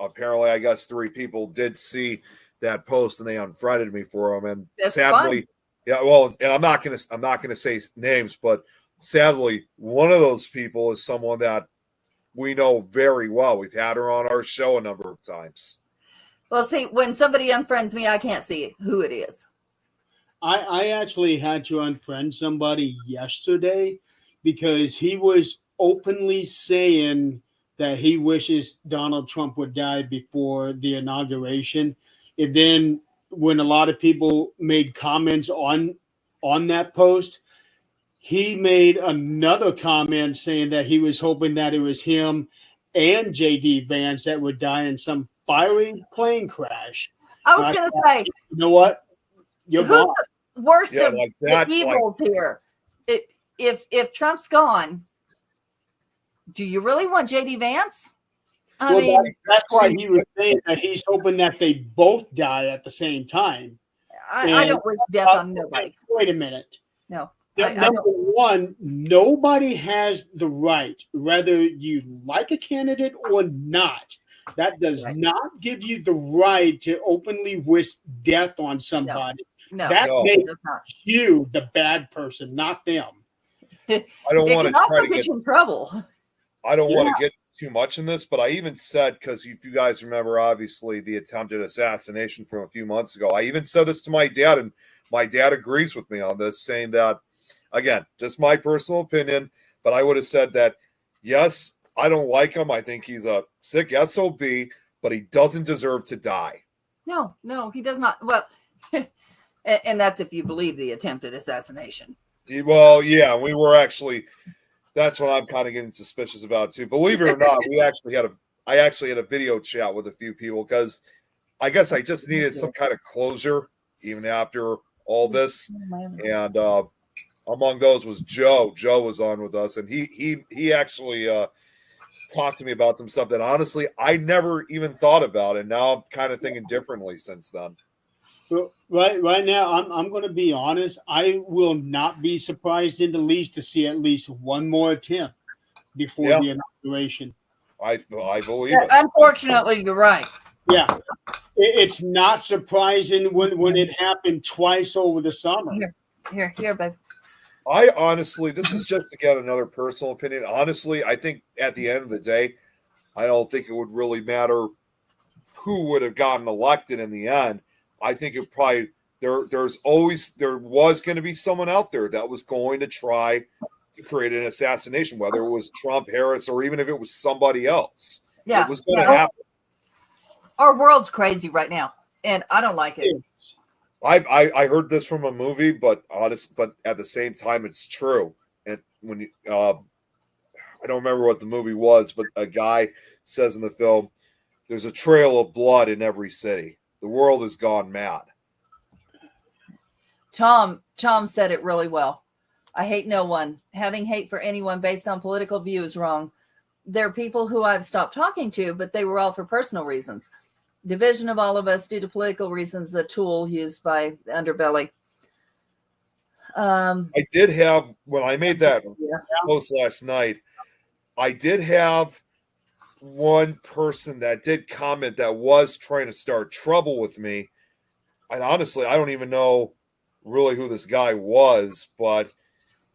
apparently, I guess 3 people did see that post and they unfriended me for them. And that's sadly, fun. Yeah, well, and I'm not gonna say names, but sadly, one of those people is someone that we know very well. We've had her on our show a number of times. Well, see, when somebody unfriends me, I can't see who it is. I actually had to unfriend somebody yesterday because he was openly saying that he wishes Donald Trump would die before the inauguration. And then when a lot of people made comments on that post, he made another comment saying that he was hoping that it was him and J.D. Vance that would die in some fiery plane crash. I was going to say, you know what? You're wrong. Worst of like that, the evils here. If Trump's gone, do you really want J.D. Vance? I mean, that's why he was saying that he's hoping that they both die at the same time. I don't wish death on nobody. Wait a minute. No. Number one, nobody has the right, whether you like a candidate or not. That does not give you the right to openly wish death on somebody. No, that makes you the bad person, not them. I don't want to try to get in trouble. I don't want to get too much in this, but I even said, because if you guys remember, obviously, the attempted assassination from a few months ago, I even said this to my dad, and my dad agrees with me on this, saying that, again, just my personal opinion, but I would have said that, yes, I don't like him. I think he's a sick SOB, but he doesn't deserve to die. No, he does not. Well, and that's if you believe the attempted assassination. Well, yeah, we were actually, that's what I'm kind of getting suspicious about too. Believe it or not, I actually had a video chat with a few people because I guess I just needed some kind of closure even after all this. And among those was Joe. Joe was on with us, and he actually talked to me about some stuff that honestly I never even thought about, and now I'm kind of thinking differently since then. Well, right now, I'm going to be honest. I will not be surprised in the least to see at least one more attempt before the inauguration. I believe it. Unfortunately, you're right. Yeah, it's not surprising when it happened twice over the summer. Here, babe. I honestly, this is just again another personal opinion. Honestly, I think at the end of the day, I don't think it would really matter who would have gotten elected in the end. I think it probably there was going to be someone out there that was going to try to create an assassination, whether it was Trump, Harris, or even if it was somebody else. Yeah. It was going to happen. Our world's crazy right now, and I don't like it. I heard this from a movie, but at the same time, it's true. And when you, I don't remember what the movie was, but a guy says in the film, "There's a trail of blood in every city. The world has gone mad." Tom said it really well. I hate no one. Having hate for anyone based on political view is wrong. There are people who I've stopped talking to, but they were all for personal reasons. Division of all of us due to political reasons, a tool used by the underbelly. I did have, when I made that post last night, I did have one person that did comment that was trying to start trouble with me. And honestly, I don't even know really who this guy was, but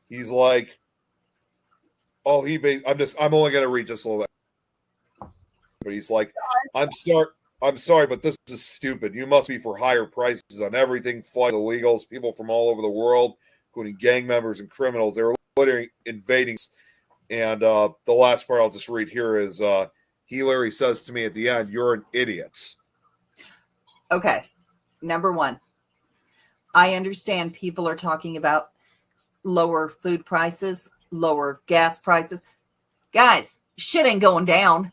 he's like, I'm only going to read just a little bit. But he's like, I'm sorry, but this is stupid. You must be for higher prices on everything. Flight illegals, people from all over the world, including gang members and criminals. They're literally invading. And the last part I'll just read here is Larry says to me at the end, "You're an idiot." Okay. Number one, I understand people are talking about lower food prices, lower gas prices. Guys, shit ain't going down.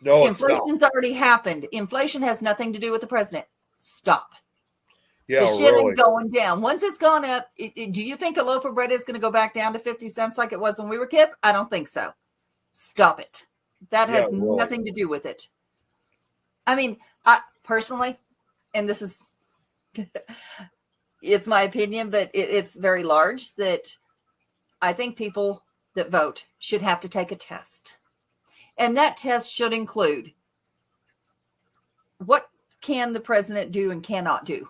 No, inflation's already happened. Inflation has nothing to do with the president. Stop. Yeah, the shit really. ain't going down. Once it's gone up, do you think a loaf of bread is going to go back down to 50 cents like it was when we were kids? I don't think so. Stop it. That has really nothing to do with it. I mean, I personally, and this is, it's my opinion, but it's very large, that I think people that vote should have to take a test. And that test should include what can the president do and cannot do.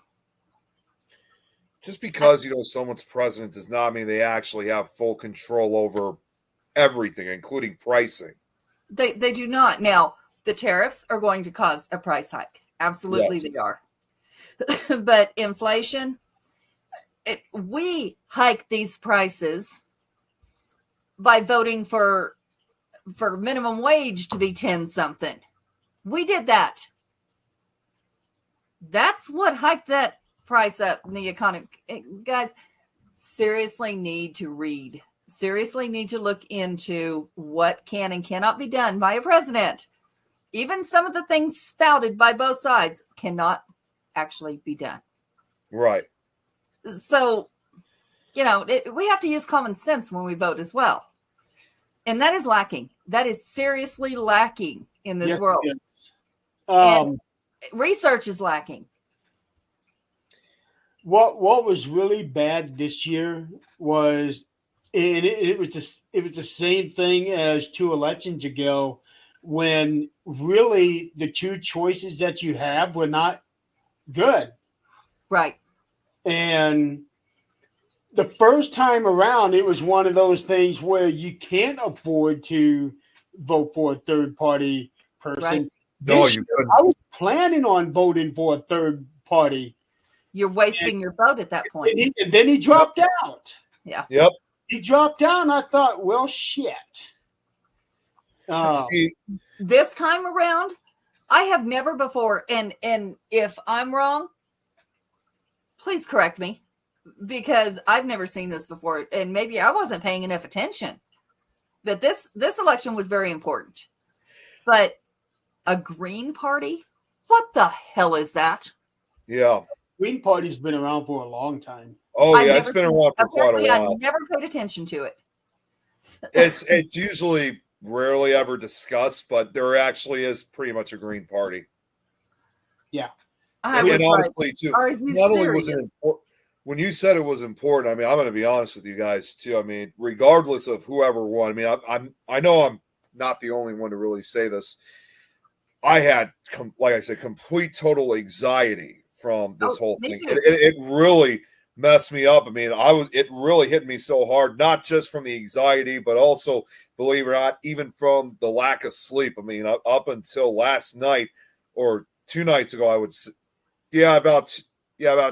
Just because someone's president does not mean they actually have full control over everything, including pricing. They do not. Now, the tariffs are going to cause a price hike. Absolutely, Yes. They are. But inflation, we hike these prices by voting for minimum wage to be 10 something. We did that. That's what hiked that price up in the economy. Guys, seriously need to read. Seriously need to look into what can and cannot be done by a president. Even some of the things spouted by both sides cannot actually be done. Right. So, we have to use common sense when we vote as well. And that is lacking. That is seriously lacking in this world. Yes. And research is lacking. What was really bad this year was, and it was the same thing as 2 elections ago, when really the two choices that you have were not good. Right. And the first time around, it was one of those things where you can't afford to vote for a third party person. Right. No, This you year, couldn't. I was planning on voting for a third party. You're wasting your vote at that point. And then he dropped out. Yeah. Yep. He dropped out, and I thought, well, shit. See, This time around, I have never before, and if I'm wrong, please correct me, because I've never seen this before, and maybe I wasn't paying enough attention. But this election was very important. But a Green Party? What the hell is that? yeah. Green Party's been around for a long time. Oh, I've yeah. It's never been seen- around for quite a apparently while. I never paid attention to it. It's usually rarely ever discussed, but there actually is pretty much a Green Party. I And was like, honestly, too, are you not only was it serious? important, when you said it was important, I mean, I'm going to be honest with you guys too. I mean, regardless of whoever won, I mean, I know I'm not the only one to really say this. I had, like I said, complete total anxiety from this whole me thing. too. It really messed me up. I mean, it really hit me so hard, not just from the anxiety, but also believe it or not, even from the lack of sleep. I mean, up until last night or 2 nights ago, I would say, about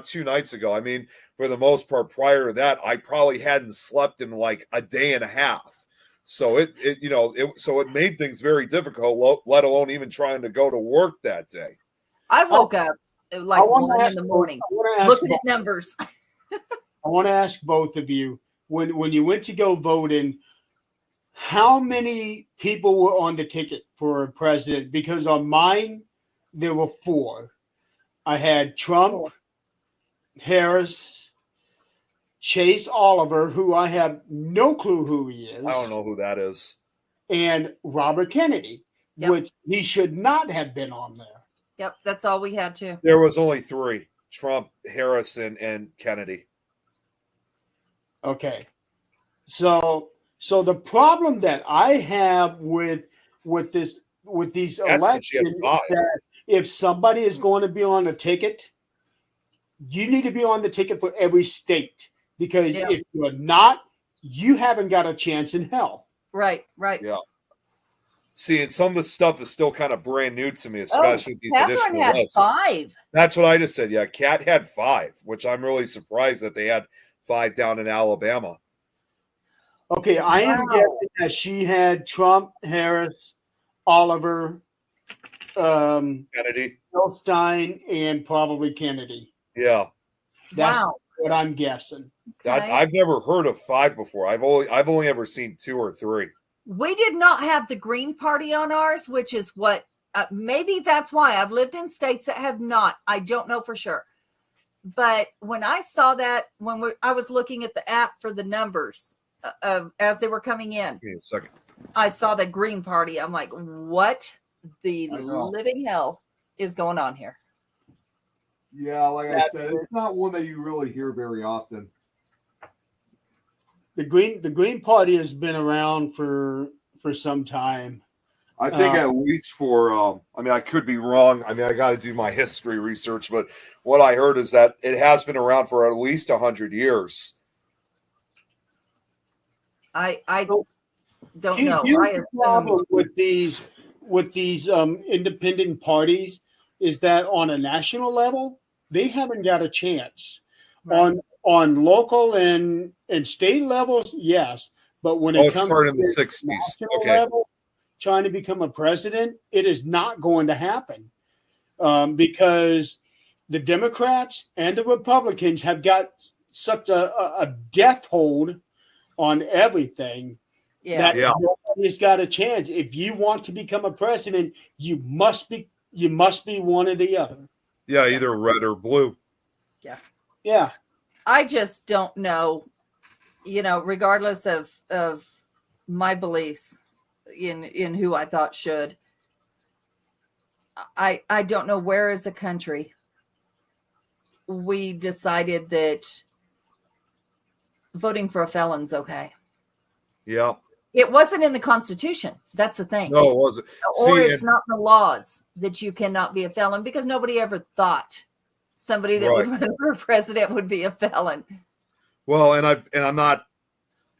2 nights ago. I mean, for the most part, prior to that, I probably hadn't slept in like a day and a half. So it made things very difficult, let alone even trying to go to work that day. I woke up like 1 in the morning, looking at numbers. I want to ask both of you, when you went to go vote in, how many people were on the ticket for president? Because on mine, there were 4. I had Trump, Harris, Chase Oliver, who I have no clue who he is. I don't know who that is. And Robert Kennedy, Yep. which he should not have been on there. Yep, that's all we had too. There was only 3: Trump, Harris, and Kennedy. Okay. So the problem that I have with these elections is that if somebody is going to be on a ticket, you need to be on the ticket for every state, because if you're not, you haven't got a chance in hell. Right. Yeah. See, and some of the stuff is still kind of brand new to me, especially these Catherine additional had lists. 5. That's what I just said. Yeah, Kat had 5, which I'm really surprised that they had 5 down in Alabama. Okay, I am guessing that she had Trump, Harris, Oliver, Kennedy, Stein, and probably Kennedy. Yeah, That's what I'm guessing. Okay. I've never heard of 5 before. I've only ever seen 2 or 3. We did not have the Green Party on ours, which is what maybe that's why. I've lived in states that have not. I don't know for sure. But when I saw that, I was looking at the app for the numbers as they were coming in, Give me a second. I saw the Green Party. I'm like, what the living hell is going on here? Yeah, like I said, it's not one that you really hear very often. The Green Party has been around for some time. I think at least for, I could be wrong. I got to do my history research, but what I heard is that it has been around for at least 100 years. I don't know. Here's the problem with these independent parties is that on a national level, they haven't got a chance. Right. On local and state levels, yes, but when it comes started to in the 60s. national Okay. level, trying to become a president, it is not going to happen because the Democrats and the Republicans have got such a death hold on everything that nobody's got a chance. If you want to become a president, you must be one or the other. Yeah, either red or blue. Yeah. I just don't know, regardless of my beliefs in who I thought should. I don't know where as a country we decided that voting for a felon's okay. Yeah. It wasn't in the Constitution. That's the thing. No, it wasn't. Or it's not in the laws that you cannot be a felon, because nobody ever thought somebody that would run for president would be a felon. Well, and I'm not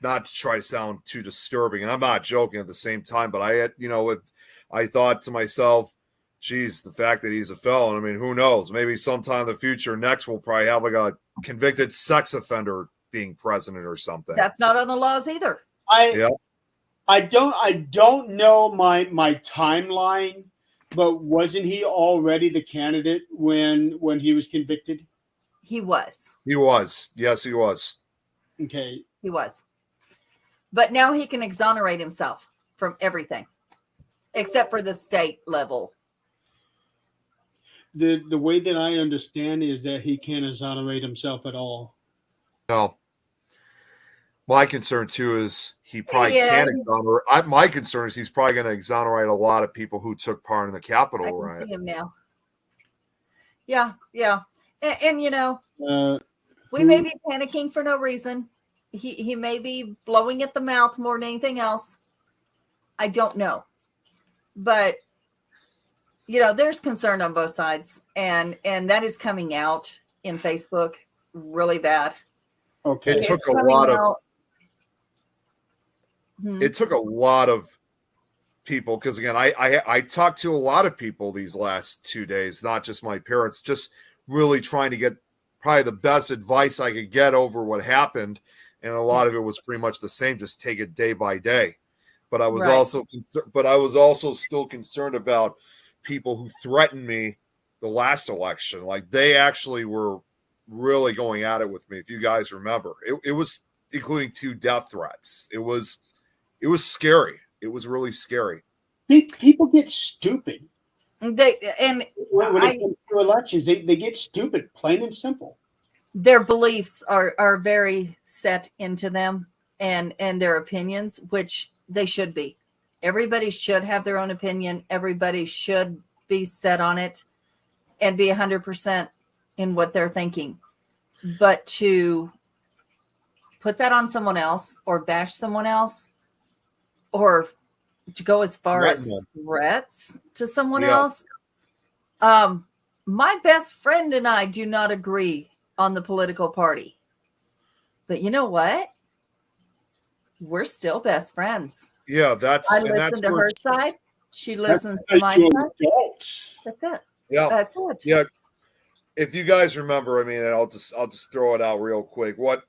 to try to sound too disturbing, and I'm not joking at the same time, but I thought to myself, geez, the fact that he's a felon, who knows? Maybe sometime in the future, next we'll probably have like a convicted sex offender being president or something. That's not on the laws either. I don't know my timeline, but wasn't he already the candidate when he was convicted? He was. He was. Yes, he was. Okay. He was. But now he can exonerate himself from everything except for the state level. The way that I understand is that he can't exonerate himself at all. No. My concern too is he probably can't exonerate. My concern is he's probably going to exonerate a lot of people who took part in the Capitol riot. See him now. Yeah. And we may be panicking for no reason. He may be blowing at the mouth more than anything else. I don't know. But there's concern on both sides, and that is coming out in Facebook really bad. Okay. It took a lot of. it took a lot of people, because again, I talked to a lot of people these last 2 days, not just my parents, just really trying to get probably the best advice I could get over what happened. And a lot of it was pretty much the same, just take it day by day. But I was also still concerned about people who threatened me the last election. Like, they actually were really going at it with me. If you guys remember, it was including 2 death threats. It was scary. It was really scary. People get stupid. When When it comes to elections, they get stupid, plain and simple. their beliefs are very set into them, and their opinions, which they should be. Everybody should have their own opinion. Everybody should be set on it and be 100% in what they're thinking. But to put that on someone else or bash someone else, or to go as far as threats to someone else. My best friend and I do not agree on the political party. But you know what? We're still best friends. Yeah, I listen to her side. She listens to my You're side. adults. That's it. Yeah, That's it. yeah. If you guys remember, I mean, I'll just throw it out real quick. What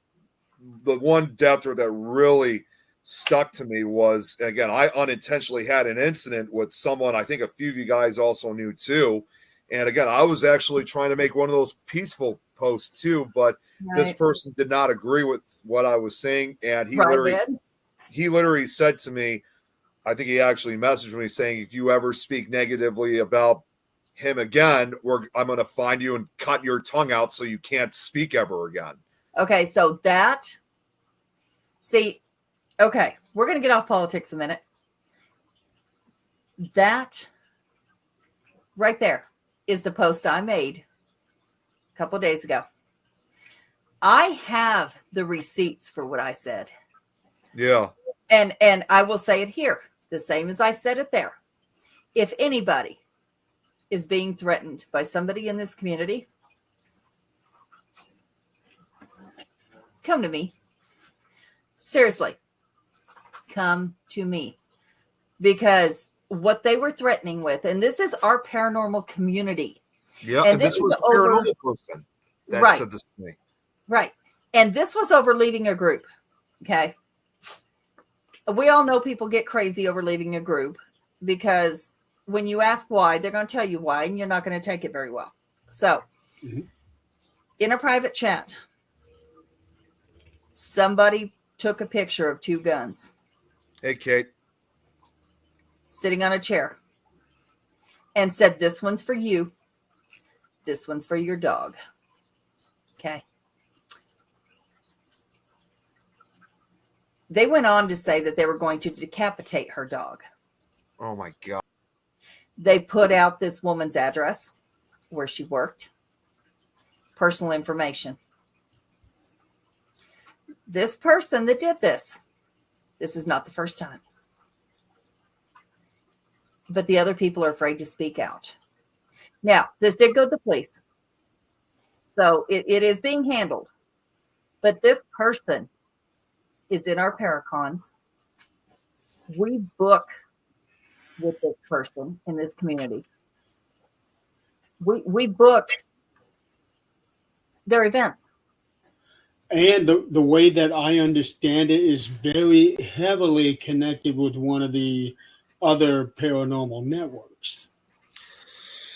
the one death threat that really stuck to me was, again, I unintentionally had an incident with someone I think a few of you guys also knew too. And again, I was actually trying to make one of those peaceful posts too, but this person did not agree with what I was saying. And he literally said to me, I think he actually messaged me saying, if you ever speak negatively about him again, I'm going to find you and cut your tongue out so you can't speak ever again. Okay, so okay, we're going to get off politics a minute. That right there is the post I made a couple of days ago. I have the receipts for what I said. Yeah. And I will say it here, the same as I said it there. If anybody is being threatened by somebody in this community, come to me. Seriously, come to me. Because what they were threatening with, and this is our paranormal community. Yeah, and this was a paranormal person that said this to me. Right. And this was over leaving a group. Okay. We all know people get crazy over leaving a group, because when you ask why, they're going to tell you why, and you're not going to take it very well. So, in a private chat, somebody took a picture of 2 guns. Hey, Kate. Sitting on a chair, and said, this one's for you. This one's for your dog. Okay. They went on to say that they were going to decapitate her dog. Oh my God. They put out this woman's address, where she worked, personal information. This person that did this is not the first time. But the other people are afraid to speak out. Now, this did go to the police. So it is being handled. But this person is in our Paracons. We book with this person in this community. We book their events. And the way that I understand it is very heavily connected with one of the other paranormal networks.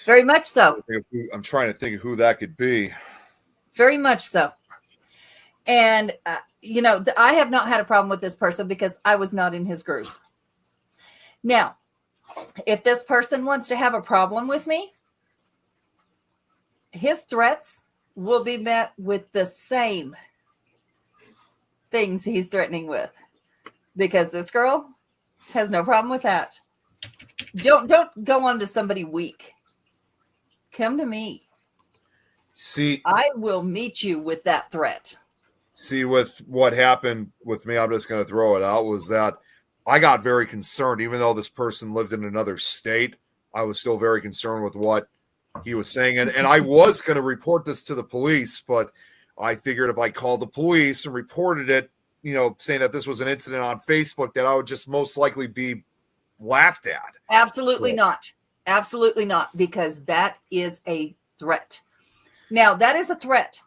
Very much so. I'm trying to think of who that could be. Very much so. And, I have not had a problem with this person because I was not in his group. Now, if this person wants to have a problem with me, his threats will be met with the same things he's threatening with, because this girl has no problem with that. Don't go on to somebody weak. Come to me. See, I will meet you with that threat. See, with what happened with me, I'm just going to throw it out, was that I got very concerned. Even though this person lived in another state, I was still very concerned with what he was saying. And I was going to report this to the police, but I figured if I called the police and reported it, saying that this was an incident on Facebook, that I would just most likely be laughed at. Absolutely Yeah. not. Absolutely not, because that is a threat. Now, that is a threat.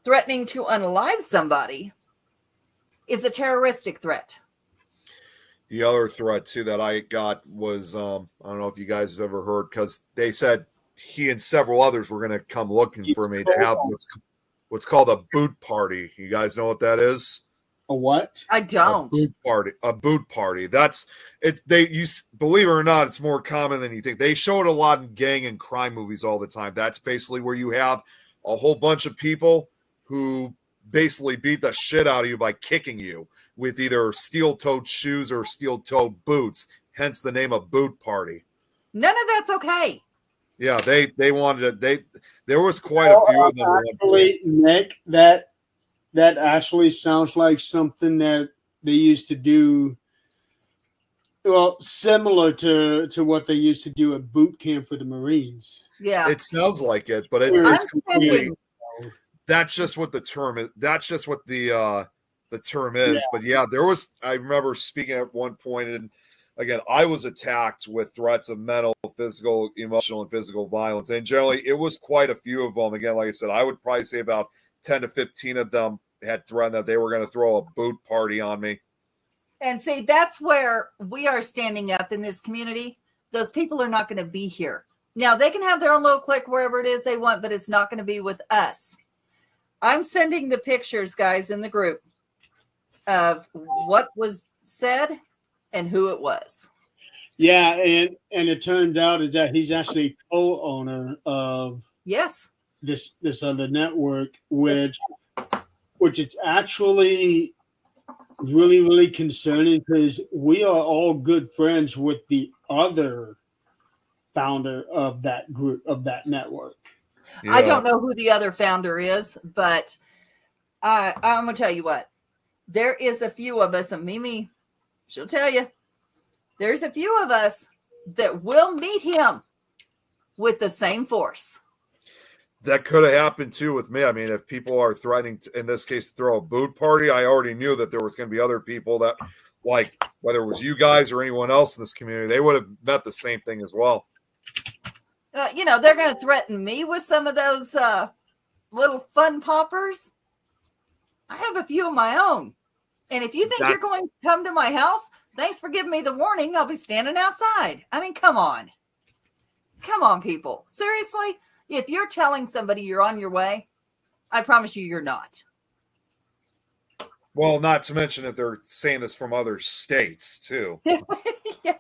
Threatening to unalive somebody is a terroristic threat. The other threat too that I got was I don't know if you guys have ever heard, because they said he and several others were going to come looking for me to have what's called a boot party. You guys know what that is? A what? I don't. A boot party. That's it. Believe it or not, it's more common than you think. They show it a lot in gang and crime movies all the time. That's basically where you have a whole bunch of people who basically beat the shit out of you by kicking you with either steel-toed shoes or steel-toed boots. Hence the name of boot party. None of that's okay. Yeah, they wanted it. There was quite a few of them. Actually, Nick, that actually sounds like something that they used to do. Well, similar to what they used to do at boot camp for the Marines. Yeah. It sounds like it, but I'm it's completely. sending- That's just what the term is. That's just what the term is. Yeah. But yeah, I remember speaking at one point, and again, I was attacked with threats of mental, physical, emotional, and physical violence. And generally, it was quite a few of them. Again, like I said, I would probably say about 10 to 15 of them had threatened that they were going to throw a boot party on me. And see, that's where we are standing up in this community. Those people are not going to be here. Now, they can have their own little clique wherever it is they want, but it's not going to be with us. I'm sending the pictures, guys, in the group of what was said and who it was. Yeah, and it turned out is that he's actually co-owner of Yes. this other network, which is actually really, really concerning, because we are all good friends with the other founder of that group, of that network. I don't know who the other founder is, but I'm going to tell you what. There is a few of us, and Mimi, she'll tell you, there's a few of us that will meet him with the same force. That could have happened too with me. I mean, if people are threatening, in this case, to throw a boot party, I already knew that there was going to be other people that, like, whether it was you guys or anyone else in this community, they would have met the same thing as well. They're going to threaten me with some of those little fun poppers. I have a few of my own. And if you think you're going to come to my house, thanks for giving me the warning. I'll be standing outside. I mean, come on. Come on, people. Seriously? If you're telling somebody you're on your way, I promise you you're not. Well, not to mention that they're saying this from other states too. Yeah.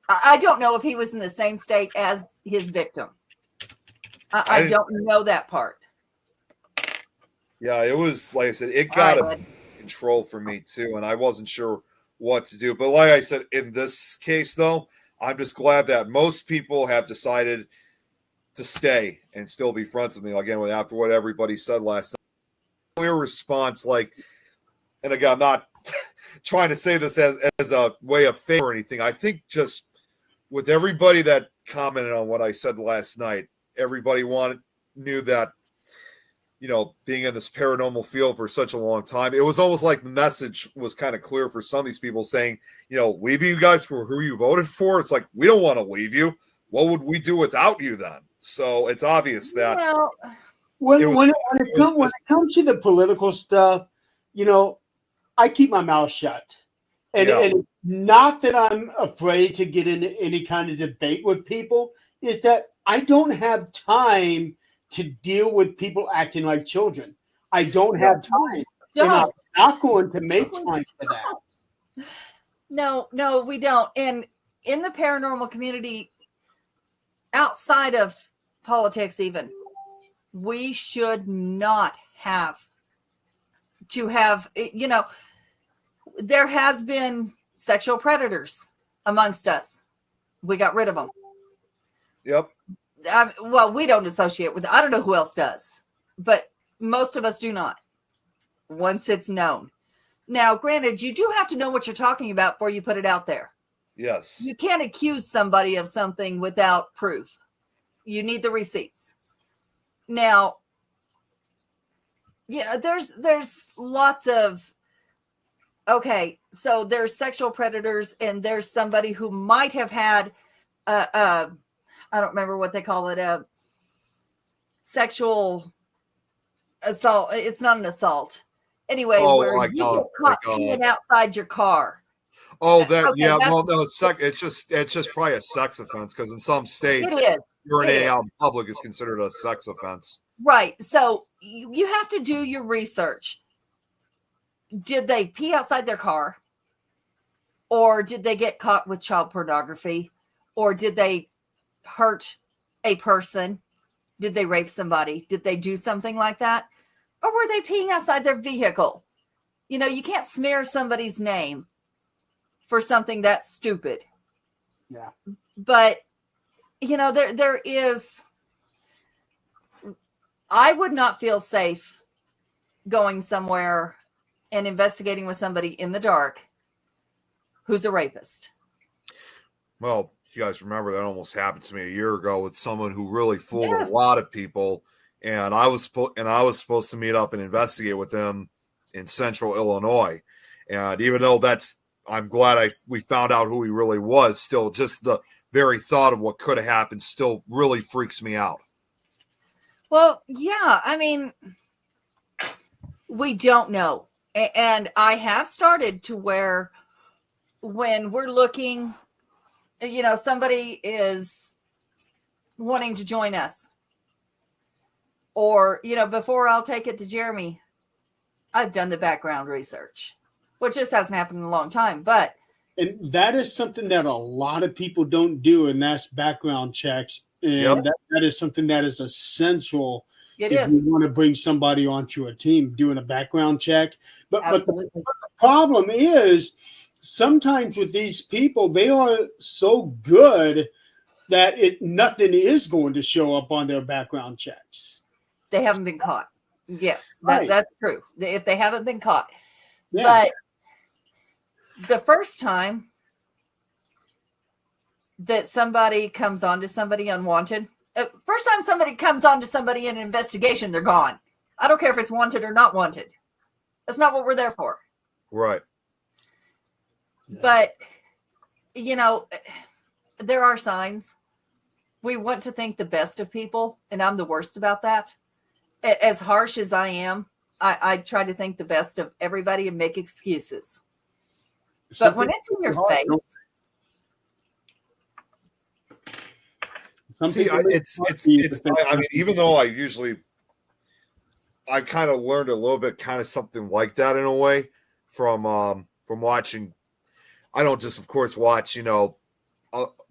I don't know if he was in the same state as his victim. I don't know that part. Yeah, it was, like I said, it got All right, out of control for me too, and I wasn't sure what to do. But like I said, in this case, though, I'm just glad that most people have decided to stay and still be friends with me. Again, after what everybody said last night, clear response, like, and again, I'm not trying to say this as a way of fame or anything. I think just with everybody that commented on what I said last night, everybody knew that, being in this paranormal field for such a long time, it was almost like the message was kind of clear for some of these people saying, leaving you guys for who you voted for. It's like, we don't want to leave you. What would we do without you then? So it's obvious that when it comes to the political stuff, I keep my mouth shut. And not that I'm afraid to get into any kind of debate with people, is that I don't have time to deal with people acting like children. I don't have time. And I'm not going to make time for that. No, we don't. And in the paranormal community, outside of politics even, we should not have to have, there has been sexual predators amongst us. We got rid of them. Yep. Well, we don't associate with, I don't know who else does, but most of us do not once it's known. Now, granted, you do have to know what you're talking about before you put it out there. Yes. You can't accuse somebody of something without proof. You need the receipts. Now, yeah, there's lots of okay, so there's sexual predators and there's somebody who might have had I don't remember what they call it, a sexual assault. It's not an assault. Anyway, where like, you get caught peeing outside your car. Oh, that Okay, yeah. that's- Well, no, it's just probably a sex offense because in some states, It is. urinating It out in public is considered a sex offense. Right. So you have to do your research. Did they pee outside their car? Or did they get caught with child pornography? Or did they hurt a person? Did they rape somebody? Did they do something like that? Or were they peeing outside their vehicle? You know, you can't smear somebody's name for something that's stupid. Yeah. But, you know, there is, I would not feel safe going somewhere and investigating with somebody in the dark who's a rapist. Well, you guys remember that almost happened to me a year ago with someone who really fooled Yes. a lot of people, and I was supposed to meet up and investigate with him in Central Illinois, and even though I'm glad we found out who he really was. Still, just the very thought of what could have happened still really freaks me out. Well, yeah, I mean, we don't know. And I have started to where when we're looking, you know, somebody is wanting to join us. Or, you know, before I'll take it to Jeremy, I've done the background research, which just hasn't happened in a long time. But And that is something that a lot of people don't do, and that's background checks. And Yep. that is something that is essential it if is. you want to bring somebody onto a team, doing a background check. But the Absolutely. problem is sometimes with these people, they are so good that nothing is going to show up on their background checks. They haven't been caught. Yes, Right. that's true. If they haven't been caught. Yeah. But the first time that somebody comes on to somebody unwanted, first time somebody comes on to somebody in an investigation, they're gone. I don't care if it's wanted or not wanted. That's not what we're there for. Right. But, you know, there are signs. We want to think the best of people, and I'm the worst about that. As harsh as I am, I try to think the best of everybody and make excuses. But when it's in your face, Some See, people I mean, even though I kind of learned a little bit, kind of something like that in a way from watching. I don't just, of course, watch, you know,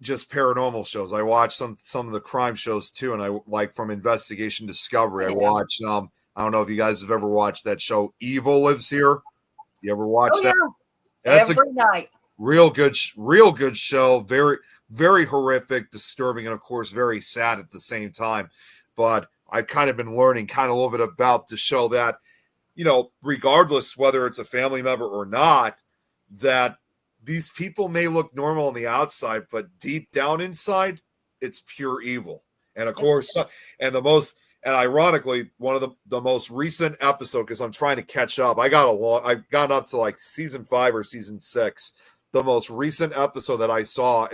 just paranormal shows. I watch some of the crime shows too, and I like from Investigation Discovery. I watch. I don't know if you guys have ever watched that show, Evil Lives Here. You ever watch that? Yeah, That's every night. real good show. Very, very horrific, disturbing, and of course very sad at the same time. But I've kind of been learning kind of a little bit about the show that, you know, regardless whether it's a family member or not, that these people may look normal on the outside, but deep down inside, it's pure evil. And of course, and ironically, one of the most recent episode, because I'm trying to catch up. I've gotten up to like season 5 or season 6. The most recent episode that I saw,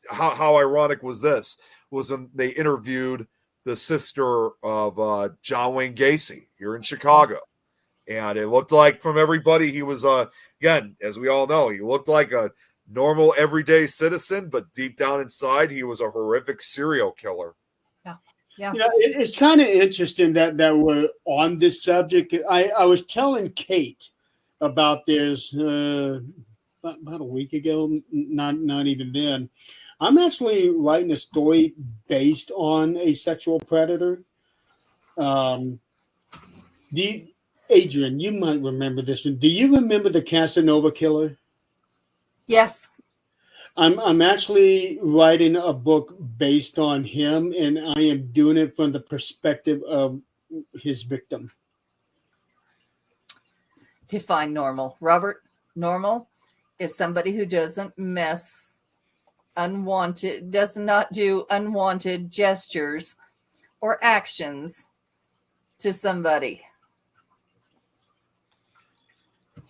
how ironic was this? Was when they interviewed the sister of John Wayne Gacy here in Chicago. And it looked like from everybody, he was, again, as we all know, he looked like a normal everyday citizen, but deep down inside, he was a horrific serial killer. Yeah. You know, it's kind of interesting that we're on this subject. I was telling Kate about this about a week ago, not even then. I'm actually writing a story based on a sexual predator. Adrian, you might remember this one. Do you remember the Casanova killer? Yes. I'm actually writing a book based on him, and I am doing it from the perspective of his victim. Define normal. Robert, normal is somebody who doesn't does not do unwanted gestures or actions to somebody.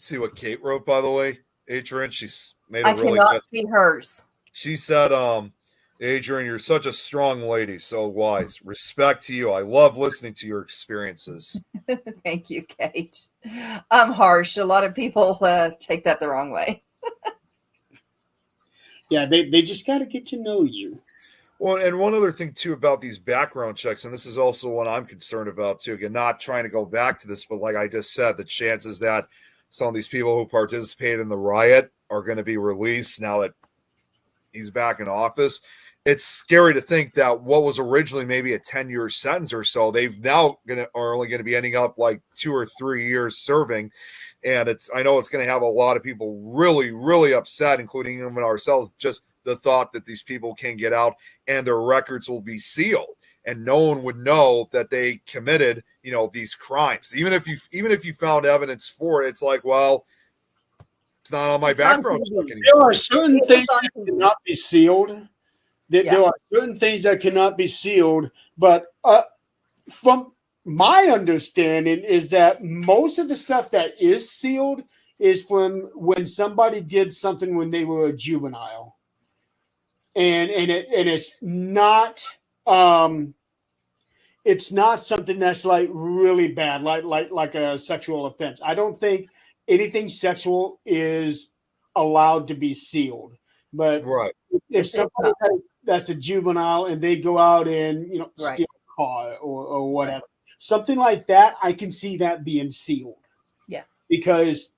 See what Kate wrote, by the way, Adrian. She's made a I really cannot good. see hers. She said, Adrian, you're such a strong lady, so wise. Respect to you. I love listening to your experiences. Thank you, Kate. I'm harsh. A lot of people take that the wrong way. Yeah, they just got to get to know you. Well, and one other thing too about these background checks, and this is also what I'm concerned about too. Again, not trying to go back to this, but like I just said, the chances that some of these people who participated in the riot are going to be released now that he's back in office. It's scary to think that what was originally maybe a 10-year sentence or so, they've now are only going to be ending up like 2 or 3 years serving. And I know it's going to have a lot of people really, really upset, including even ourselves, just the thought that these people can get out and their records will be sealed and no one would know that they committed, these crimes. Even if you found evidence for it, it's like, well, it's not on my background check anymore. There are certain things that cannot be sealed. There are certain things that cannot be sealed, but from my understanding is that most of the stuff that is sealed is from when somebody did something when they were a juvenile, and it's not something that's like really bad, like a sexual offense. I don't think anything sexual is allowed to be sealed, but right. If somebody that's a juvenile and they go out and Right. steal a car or whatever, something like that, I can see that being sealed. Yeah, because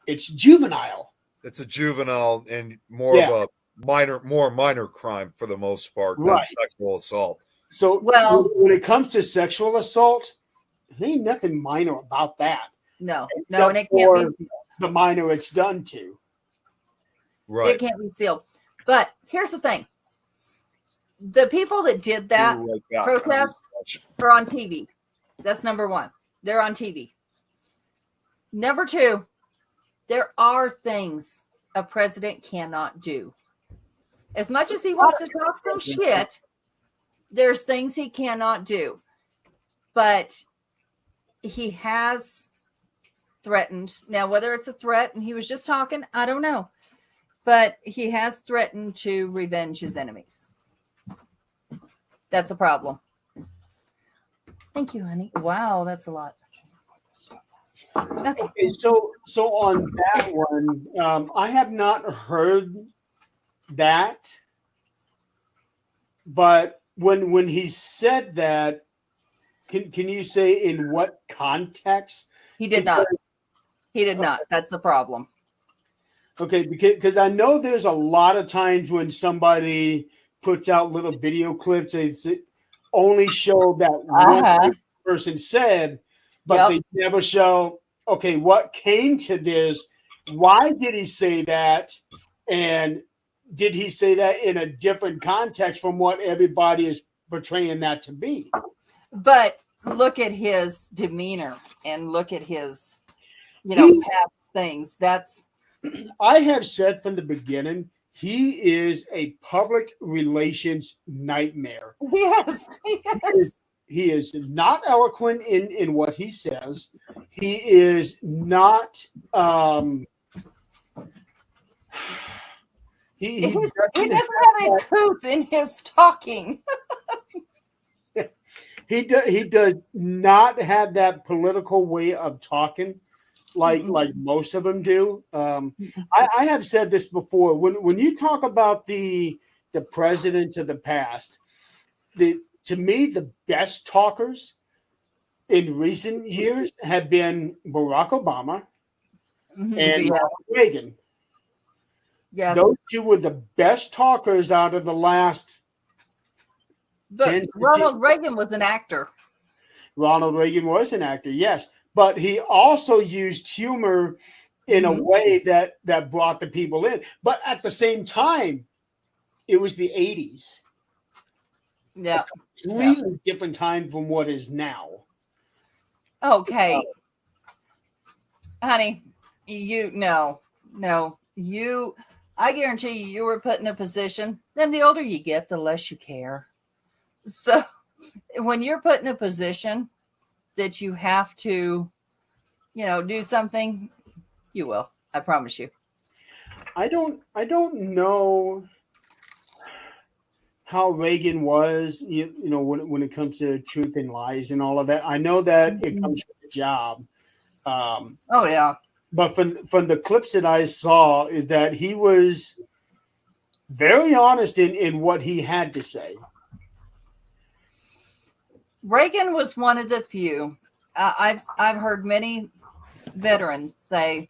it's juvenile. It's a juvenile and more of a minor crime for the most part than sexual assault. So when it comes to sexual assault, there ain't nothing minor about that. No, Except and it can't be sealed. The minor it's done to. Right. It can't be sealed. But here's the thing. The people that did that protest are on TV. That's number one. They're on TV. Number two, there are things a president cannot do. As much as he wants to talk some shit, there's things he cannot do. But he has threatened. Now, whether it's a threat and he was just talking, I don't know. But he has threatened to revenge his enemies. That's a problem. Thank you, honey. Wow, that's a lot. Okay, so on that one, I have not heard that, but when he said that, can you say in what context? He did not. He did not. That's the problem. Okay, because I know there's a lot of times when somebody puts out little video clips, they only show that one person said, but they never show, okay, what came to this? Why did he say that? And did he say that in a different context from what everybody is portraying that to be? But look at his demeanor and look at his, past things. I have said from the beginning, he is a public relations nightmare. Yes. He is not eloquent in what he says. He is not. He doesn't have any truth in his talking. He does not have that political way of talking like most of them do. I have said this before. When you talk about the presidents of the past, to me, the best talkers in recent years have been Barack Obama and Ronald Reagan. Yes. Those two were the best talkers out of the last. But Ronald Reagan was an actor. Ronald Reagan was an actor, yes. But he also used humor in a way that brought the people in. But at the same time, it was the 80s. Yeah. A completely different time from what is now. Okay. Honey, I guarantee you were put in a position, then the older you get, the less you care. So when you're put in a position that you have to, do something, You will. I promise you. I don't know how Reagan was, when it comes to truth and lies and all of that. I know that it comes from the job. Oh yeah. But from the clips that I saw is that he was very honest in what he had to say. Reagan was one of the few. I've heard many veterans say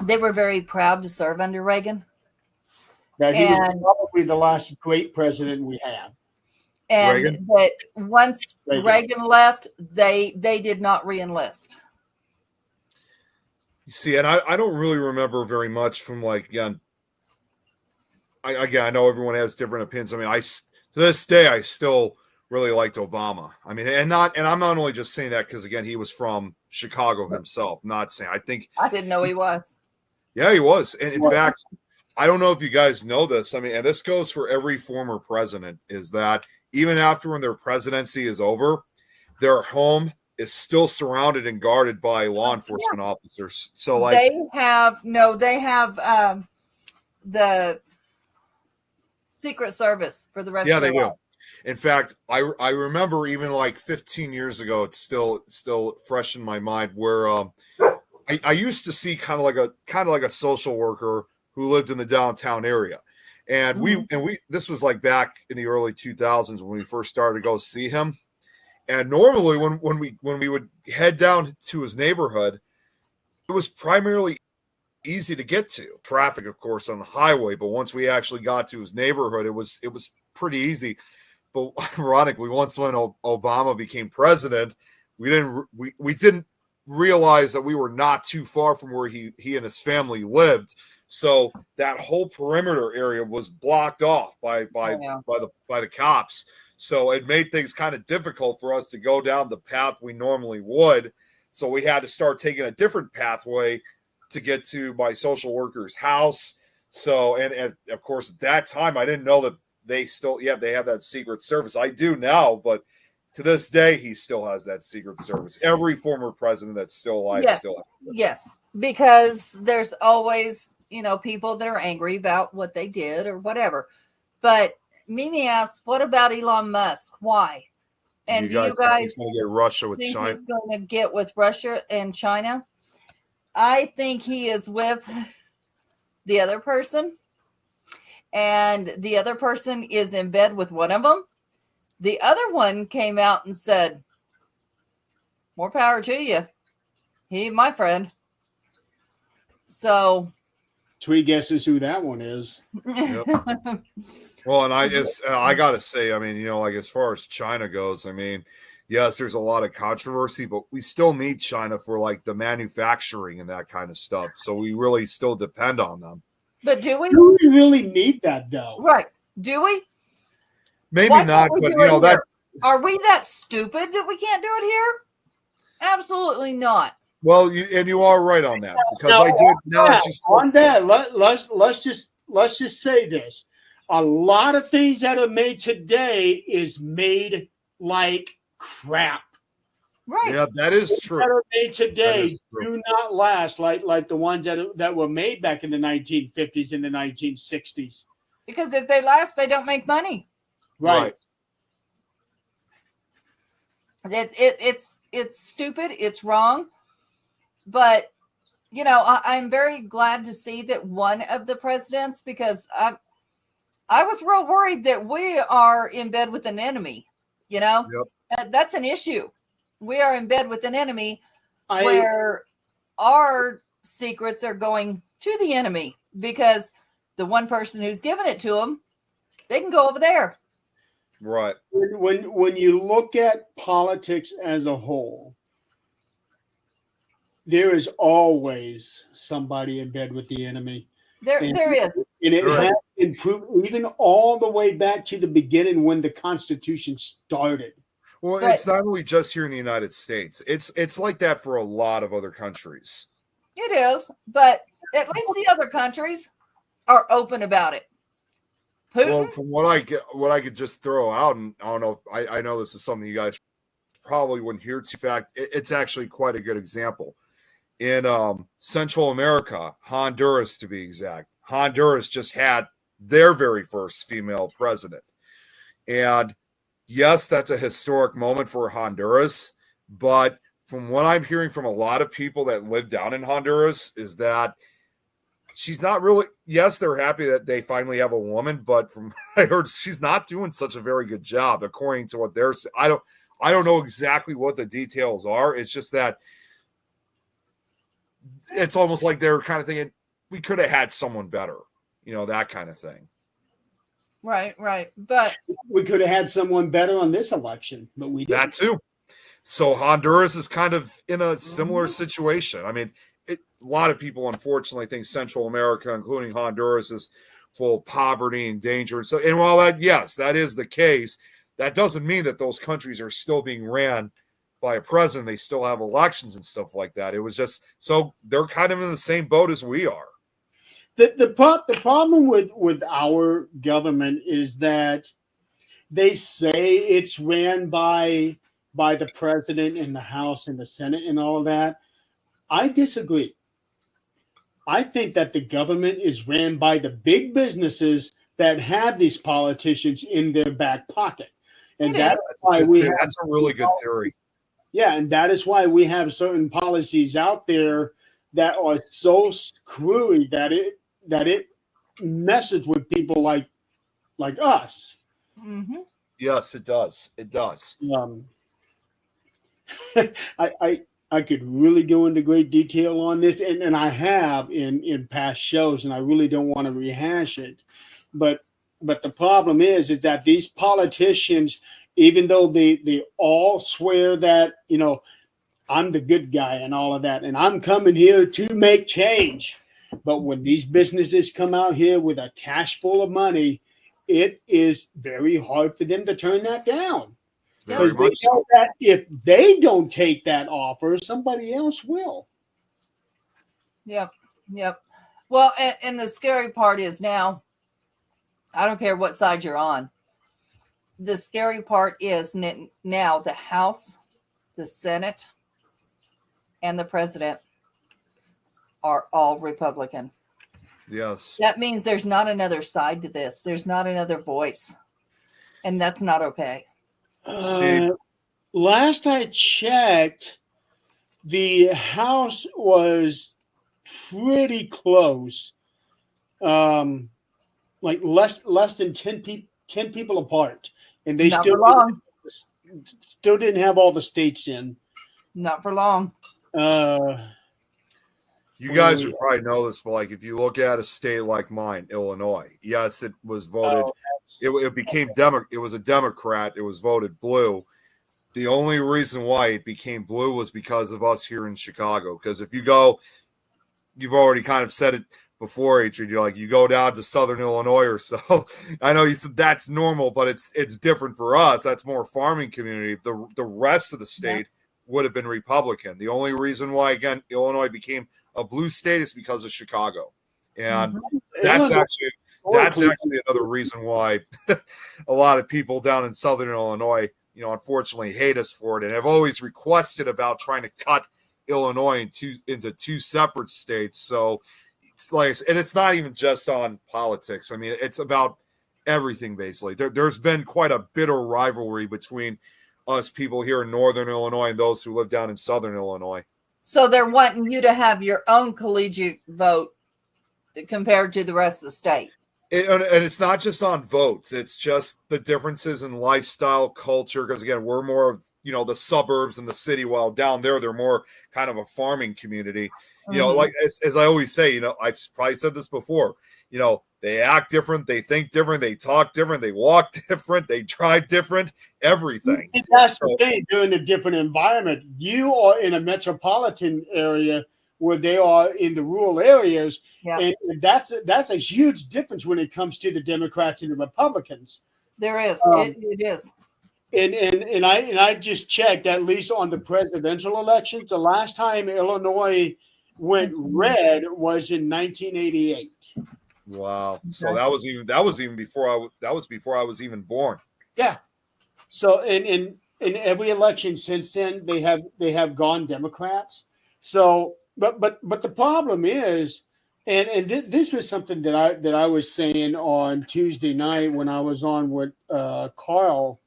they were very proud to serve under Reagan. That he was And- probably the last great president we had. And Reagan? that once Reagan. Reagan left, they did not re-enlist. You see, and I don't really remember very much from like again. I know everyone has different opinions. I mean, to this day I still really liked Obama. I mean, and I'm not only just saying that because again he was from Chicago himself. Not saying I think I didn't know he was. yeah he was. And in fact, I don't know if you guys know this. I mean, and this goes for every former president. Is that even after when their presidency is over, their home is still surrounded and guarded by law enforcement officers. So like They have the Secret Service for the rest yeah, of their they do. life. In fact, I remember even like 15 years ago, it's still fresh in my mind where I used to see kind of like a social worker who lived in the downtown area. And we this was like back in the early 2000s when we first started to go see him. And normally when we would head down to his neighborhood, it was primarily easy to get to. Traffic, of course, on the highway, but once we actually got to his neighborhood, it was pretty easy. But ironically, once when Obama became president, we didn't realize that we were not too far from where he and his family lived. So that whole perimeter area was blocked off by the cops. So it made things kind of difficult for us to go down the path we normally would. So we had to start taking a different pathway to get to my social worker's house. So, and of course, at that time, I didn't know that they have that Secret Service. I do now, but to this day, he still has that Secret Service. Every former president that's still alive still has it. Yes, because there's always, people that are angry about what they did or whatever. But Mimi asked, what about Elon Musk? Why? And do you guys going to get Russia with think China? he's going to get with Russia and China? I think he is with the other person, and the other person is in bed with one of them. The other one came out and said, more power to you. He, my friend. So 3 guesses who that one is. Yep. Well, and I got to say, I mean, like as far as China goes, I mean, yes, there's a lot of controversy, but we still need China for like the manufacturing and that kind of stuff. So we really still depend on them. But do we? Do we really need that though? Right. Do we? Maybe Why not, can't we but do it that here? Are we that stupid that we can't do it here? Absolutely not. well, you are right on that because Now, I did now that you said- on that, let's just say this. A lot of things that are made today is made like crap. Right. yeah, that is true. That are made today is true. do not last like the ones that were made back in the 1950s and the 1960s. Because if they last, they don't make money. Right. It's stupid. It's wrong. But I'm very glad to see that one of the presidents, because I was real worried that we are in bed with an enemy. Yep. That's an issue. We are in bed with an enemy I where our secrets are going to the enemy because the one person who's given it to them, they can go over there. Right. when you look at politics as a whole, there is always somebody in bed with the enemy. There is. And it Right. has improved even all the way back to the beginning when the Constitution started. Well, But- it's not only just here in the United States. It's like that for a lot of other countries. It is, but at least the other countries are open about it. Putin, Well, from what I could just throw out, and I don't know, I know this is something you guys probably wouldn't hear. In fact, it's actually quite a good example. in Central America, Honduras to be exact. Honduras just had their very first female president. And yes, that's a historic moment for Honduras. But from what I'm hearing from a lot of people that live down in Honduras is that she's not really, yes, they're happy that they finally have a woman, but from what I heard, she's not doing such a very good job according to what they're saying. I don't know exactly what the details are. It's just that it's almost like they're kind of thinking we could have had someone better, that kind of thing. Right. But we could have had someone better on this election, but we didn't. That too. So Honduras is kind of in a similar situation. I mean, a lot of people unfortunately think Central America, including Honduras, is full of poverty and danger. And while that, yes, that is the case, that doesn't mean that those countries are still being ran by a president. They still have elections and stuff like that. It was just so they're kind of in the same boat as we are. The problem with our government is that they say it's ran by the president and the House and the Senate and all that. I disagree. I think that the government is ran by the big businesses that have these politicians in their back pocket. And that's why that's a really good theory. Yeah, and that is why we have certain policies out there that are so screwy that it messes with people like us. mm-hmm. Yes, it does. It does. I could really go into great detail on this, and I have in past shows, and I really don't want to rehash it. But the problem is that these politicians, even though they all swear that, I'm the good guy and all of that, and I'm coming here to make change. But when these businesses come out here with a cash full of money, it is very hard for them to turn that down. Because they know that if they don't take that offer, somebody else will. Yep. Well, and the scary part is now, I don't care what side you're on. The scary part is now the House, the Senate, and the president are all Republican. Yes. That means there's not another side to this. There's not another voice. And that's not okay. Last I checked, the House was pretty close, like less than 10 people apart, and they still didn't have all the states in. Not for long. You guys would probably know this, but like if you look at a state like mine, Illinois, yes, it was voted. It became It was a Democrat. It was voted blue. The only reason why it became blue was because of us here in Chicago. Because if you go, you've already kind of said it before, Adrian. You're like, you go down to Southern Illinois or so. I know you said that's normal, but it's different for us. That's more farming community. The rest of the state would have been Republican. The only reason why, again, Illinois became a blue state is because of Chicago. And that's actually another reason why a lot of people down in Southern Illinois, unfortunately hate us for it. And have always requested about trying to cut Illinois into two separate states. So it's like, and it's not even just on politics. I mean, it's about everything, basically. There's been quite a bitter rivalry between us people here in Northern Illinois and those who live down in Southern Illinois. So they're wanting you to have your own collegiate vote compared to the rest of the state. And it's not just on votes. It's just the differences in lifestyle, culture. Because, again, we're more of, the suburbs and the city, while down there, they're more kind of a farming community. Like as I always say, I've probably said this before, they act different, they think different, they talk different, they walk different, they drive different, everything. And that's the thing, doing a different environment. You are in a metropolitan area where they are in the rural areas. Yeah. And that's a huge difference when it comes to the Democrats and the Republicans. There is. It is. And I just checked, at least on the presidential elections, the last time Illinois went red was in 1988. Wow. So that was even before I was even born. Yeah. So in every election since then, they have gone Democrats. So but the problem is, this was something that I was saying on Tuesday night when I was on with Carl,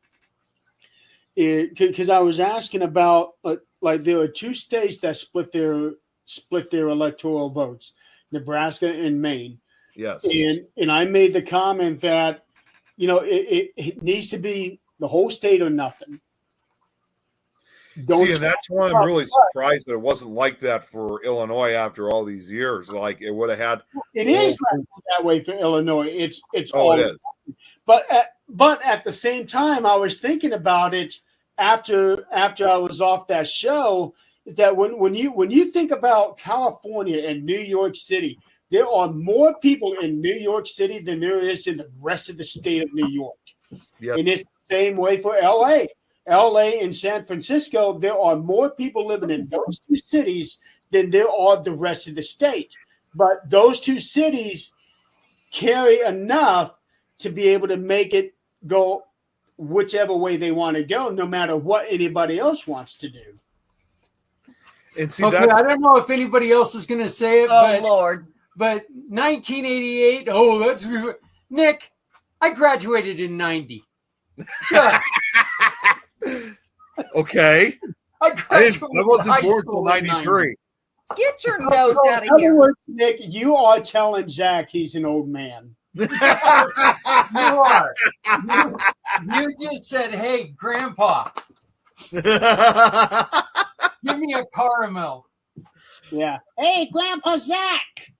because I was asking about like there are two states that split their electoral votes, Nebraska and Maine. Yes. And I made the comment that, it needs to be the whole state or nothing. See, and that's why I'm really surprised that it wasn't like that for Illinois after all these years. Like it would have had. It is that way for Illinois. It's Oh, it is. But at the same time, I was thinking about it after I was off that show. That when you think about California and New York City, there are more people in New York City than there is in the rest of the state of New York. Yep. And it's the same way for LA. LA and San Francisco, there are more people living in those two cities than there are the rest of the state. But those two cities carry enough to be able to make it go whichever way they want to go, no matter what anybody else wants to do. And see, Okay, I don't know if anybody else is going to say it, Oh, Lord. but 1988. Oh, that's Nick. I graduated in 90. Shut up. okay. I graduated. I wasn't high born school till in 90. 93. Get your nose out In of other here. words, Nick, you are telling Zach he's an old man. You are. You just said, "Hey, Grandpa, give me a caramel." Yeah. Hey, Grandpa Zach.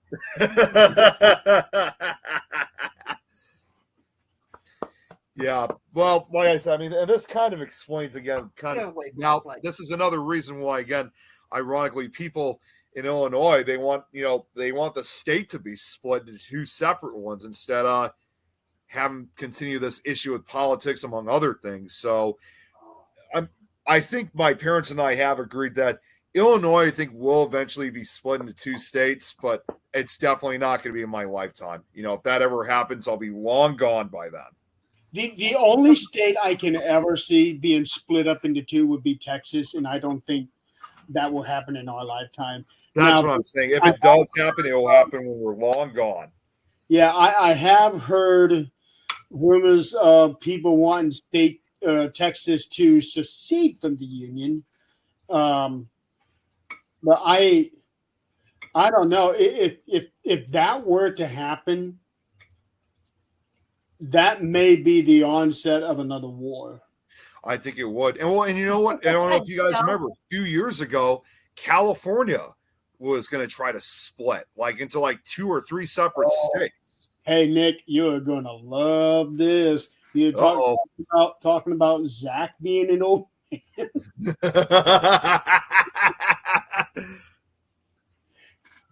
Yeah, well, like I said, I mean, and this kind of explains again, Get away from now. the plate. This is another reason why, again, ironically, people in Illinois they want the state to be split into two separate ones instead of having continue this issue with politics, among other things. So, I think my parents and I have agreed that Illinois, I think, will eventually be split into two states, but it's definitely not going to be in my lifetime. If that ever happens, I'll be long gone by then. The only state I can ever see being split up into two would be Texas, and I don't think that will happen in our lifetime. That's Now, what I'm saying. If it does happen, it will happen when we're long gone. Yeah, I have heard rumors of people wanting Texas to secede from the union, but I don't know if that were to happen. That may be the onset of another war. I think it would. And you know what? I don't know if you guys remember, a few years ago, California was going to try to split into 2 or 3 separate states. Hey, Nick, you're going to love this. You're talking about Zach being an old man.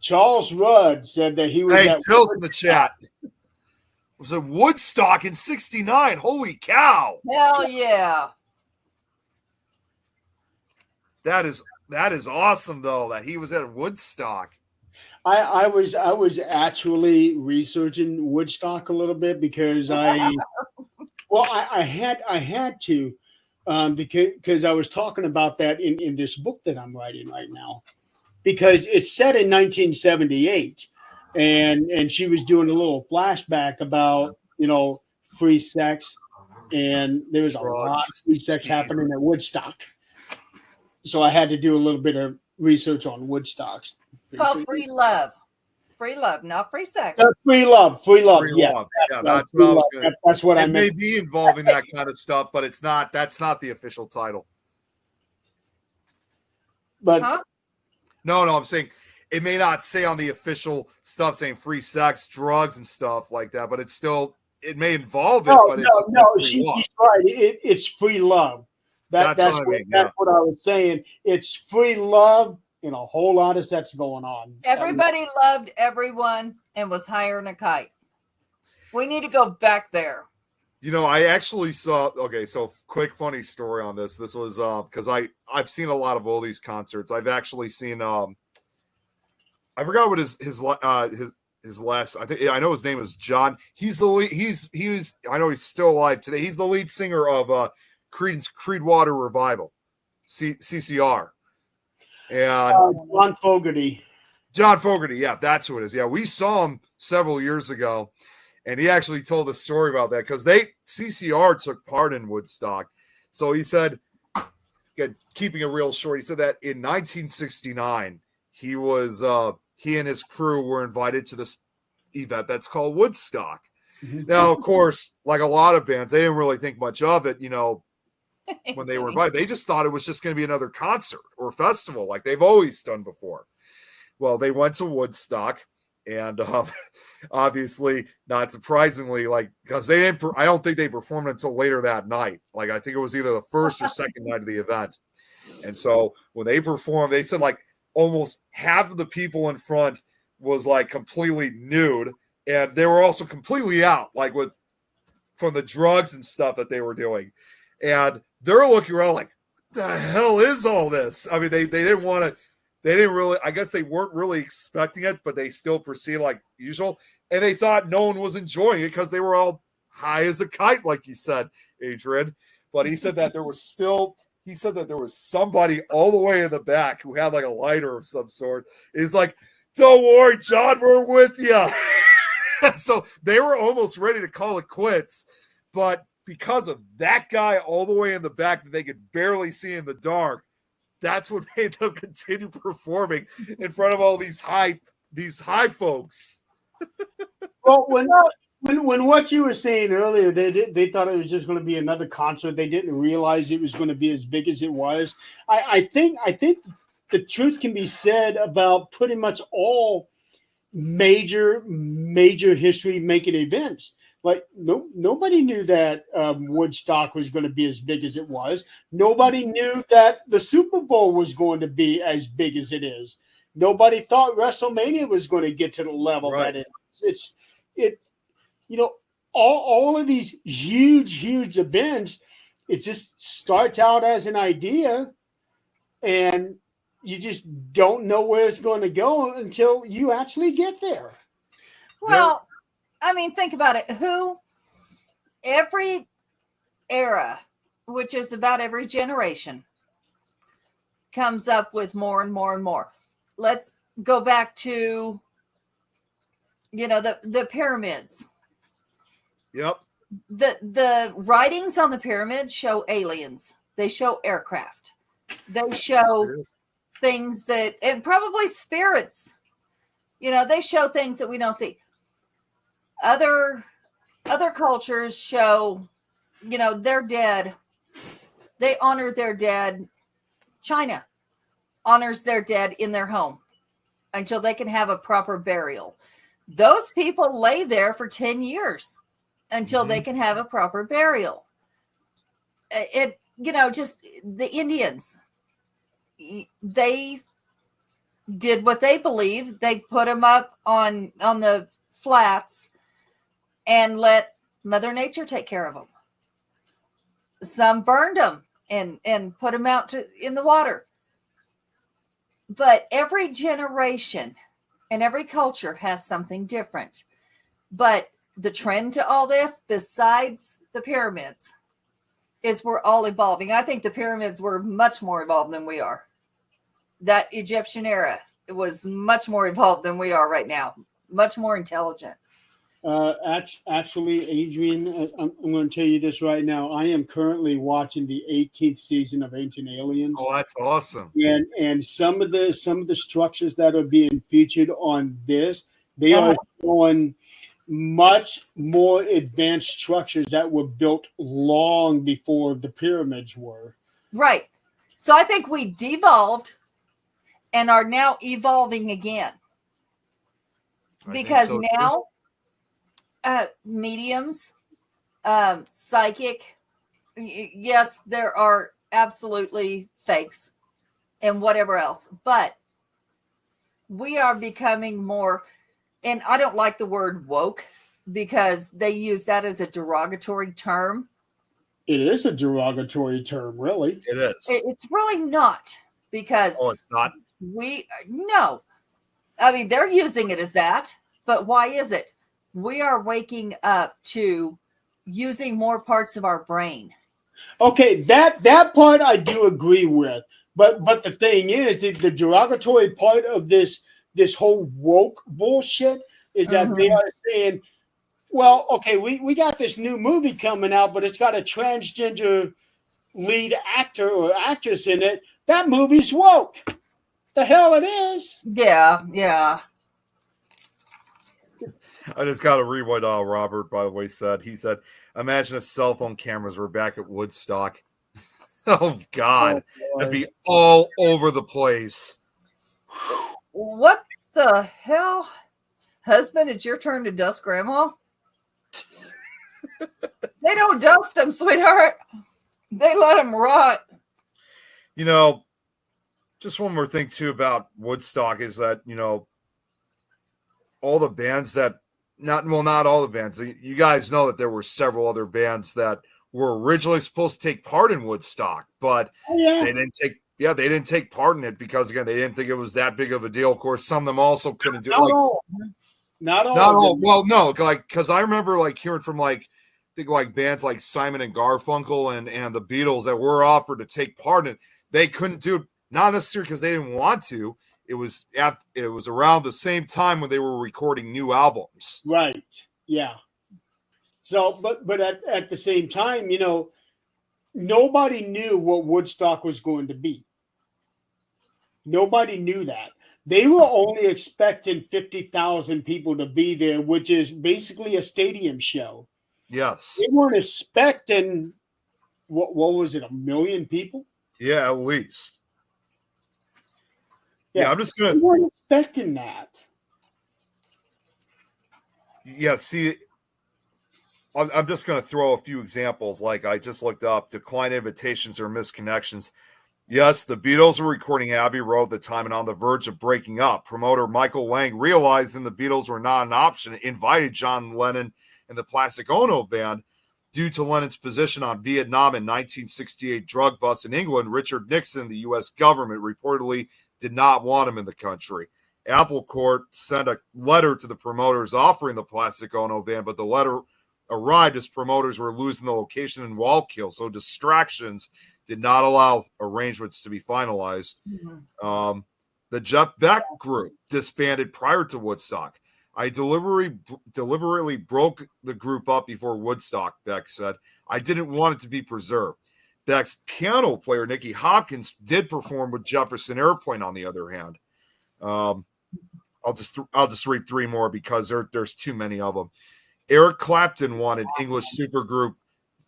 Charles Rudd said that he was at Phil's in the chat. It was at Woodstock in '69. Holy cow. Hell yeah. That is awesome, though, that he was at Woodstock. I was actually researching Woodstock a little bit because I had to because I was talking about that in this book that I'm writing right now, because it's set in 1978 and she was doing a little flashback about free sex, and there was a lot of free sex happening at Woodstock. So I had to do a little bit of research on Woodstock. It's called free love. Free love, not free sex. Free love. Free Yeah, love. Yeah, that's what I was going to. That's what I It meant. may be involving that kind of stuff, but it's not. That's not the official title. But Huh? No, I'm saying it may not say on the official stuff saying free sex, drugs, and stuff like that, but it may involve it. no, but she's right. It's free love. That's what I mean, that's what I was saying. It's free love and a whole lot of sex going on. Everybody loved everyone and was higher than a kite. We need to go back there. I actually saw. Okay, so quick funny story on this. This was because I've seen a lot of oldies concerts. I've actually seen I forgot what his last. I know his name is John. He's the lead. He was. I know he's still alive today. He's the lead singer of Creedence Creedwater Revival, CCR, and John Fogerty. John Fogerty, yeah, that's who it is. Yeah, we saw him several years ago, and he actually told a story about that because CCR took part in Woodstock. So he said, again, keeping it real short, he said that in 1969, he and his crew were invited to this event that's called Woodstock. Mhm. Now, of course, like a lot of bands, they didn't really think much of it, when they were invited. They just thought it was just going to be another concert or festival like they've always done before. Well, they went to Woodstock, and obviously, not surprisingly, because they didn't, I don't think they performed until later that night. Like, I think it was either the first or second night of the event. And so when they performed, they said almost half of the people in front was completely nude, and they were also completely out, from the drugs and stuff that they were doing. And they're looking around what the hell is all this? I mean, they didn't want to. They didn't really, I guess they weren't really expecting it, but they still proceed like usual. And they thought no one was enjoying it because they were all high as a kite, like you said, Adrian. But he said that there was somebody all the way in the back who had a lighter of some sort. He's like, don't worry, John, we're with you. So they were almost ready to call it quits. But because of that guy all the way in the back that they could barely see in the dark, that's what made them continue performing in front of all these high folks. Well, when what you were saying earlier, they thought it was just going to be another concert. They didn't realize it was going to be as big as it was. I think the truth can be said about pretty much all major history making events. Nobody knew that Woodstock was going to be as big as it was. Nobody knew that the Super Bowl was going to be as big as it is. Nobody thought WrestleMania was going to get to the level that it is. All of these huge events, it just starts out as an idea, and you just don't know where it's going to go until you actually get there. Well, I mean, think about it. Every era, which is about every generation, comes up with more and more and more. Let's go back to, the pyramids. Yep. The writings on the pyramids show aliens. They show aircraft. They show things and probably spirits. They show things that we don't see. Other cultures show, their dead. They honor their dead. China honors their dead in their home until they can have a proper burial. Those people lay there for 10 years until they can have a proper burial. Just the Indians, they did what they believed. They put them up on the flats and let Mother Nature take care of them. Some burned them and put them out in the water. But every generation and every culture has something different. But the trend to all this, besides the pyramids, is we're all evolving. I think the pyramids were much more evolved than we are. That Egyptian era, it was much more evolved than we are right now. Much more intelligent. Actually, Adrian, I'm going to tell you this right now. I am currently watching the 18th season of Ancient Aliens. Oh, that's awesome! And some of the structures that are being featured on this, they are showing much more advanced structures that were built long before the pyramids were. Right. So I think we devolved and are now evolving again. Because now mediums, psychic, yes, there are absolutely fakes and whatever else, but we are becoming more, and I don't like the word woke because they use that as a derogatory term. It is a derogatory term, really. It is. It's really not, because it's not. No. I mean, they're using it as that, but why is it? We are waking up to using more parts of our brain. Okay, that part I do agree with. But the thing is, the derogatory part of this this whole woke bullshit is that they are saying, well, okay, we got this new movie coming out, but it's got a transgender lead actor or actress in it. That movie's woke. The hell it is. Yeah, yeah. I just got to read what Robert, by the way, said. He said, imagine if cell phone cameras were back at Woodstock. Oh, God. That'd be all over the place. What the hell? Husband, it's your turn to dust grandma. They don't dust them, sweetheart. They let them rot. You know, just one more thing, too, about Woodstock is that, you know, all the bands that, not all the bands. You guys know that there were several other bands that were originally supposed to take part in Woodstock, but they didn't take part in it because, again, they didn't think it was that big of a deal. Of course, some of them also couldn't do it. Not all. Well, no, because I remember hearing from bands like Simon and Garfunkel and the Beatles that were offered to take part in it. They couldn't do it, not necessarily because they didn't want to. It was around the same time when they were recording new albums. Right. Yeah. So, but at the same time, you know, nobody knew what Woodstock was going to be. Nobody knew that. They were only expecting 50,000 people to be there, which is basically a stadium show. Yes. They weren't expecting, what was it, 1 million people? Yeah, at least. Yeah, I'm just going to... They weren't expecting that. Yeah, see, I'm just going to throw a few examples. Like I just looked up decline invitations or misconnections. Yes, the Beatles were recording Abbey Road at the time and on the verge of breaking up. Promoter Michael Lang, realizing the Beatles were not an option, invited John Lennon and the Plastic Ono Band. Due to Lennon's position on Vietnam in 1968 drug bust in England, Richard Nixon, the U.S. government, reportedly did not want him in the country. Apple Court sent a letter to the promoters offering the Plastic Ono Band, but the letter arrived as promoters were losing the location in Wallkill, so distractions did not allow arrangements to be finalized. Mm-hmm. The Jeff Beck group disbanded prior to Woodstock. I deliberately broke the group up before Woodstock, Beck said. I didn't want it to be preserved. Beck's piano player, Nicky Hopkins, did perform with Jefferson Airplane, on the other hand. I'll just read three more because there's too many of them. Eric Clapton wanted English supergroup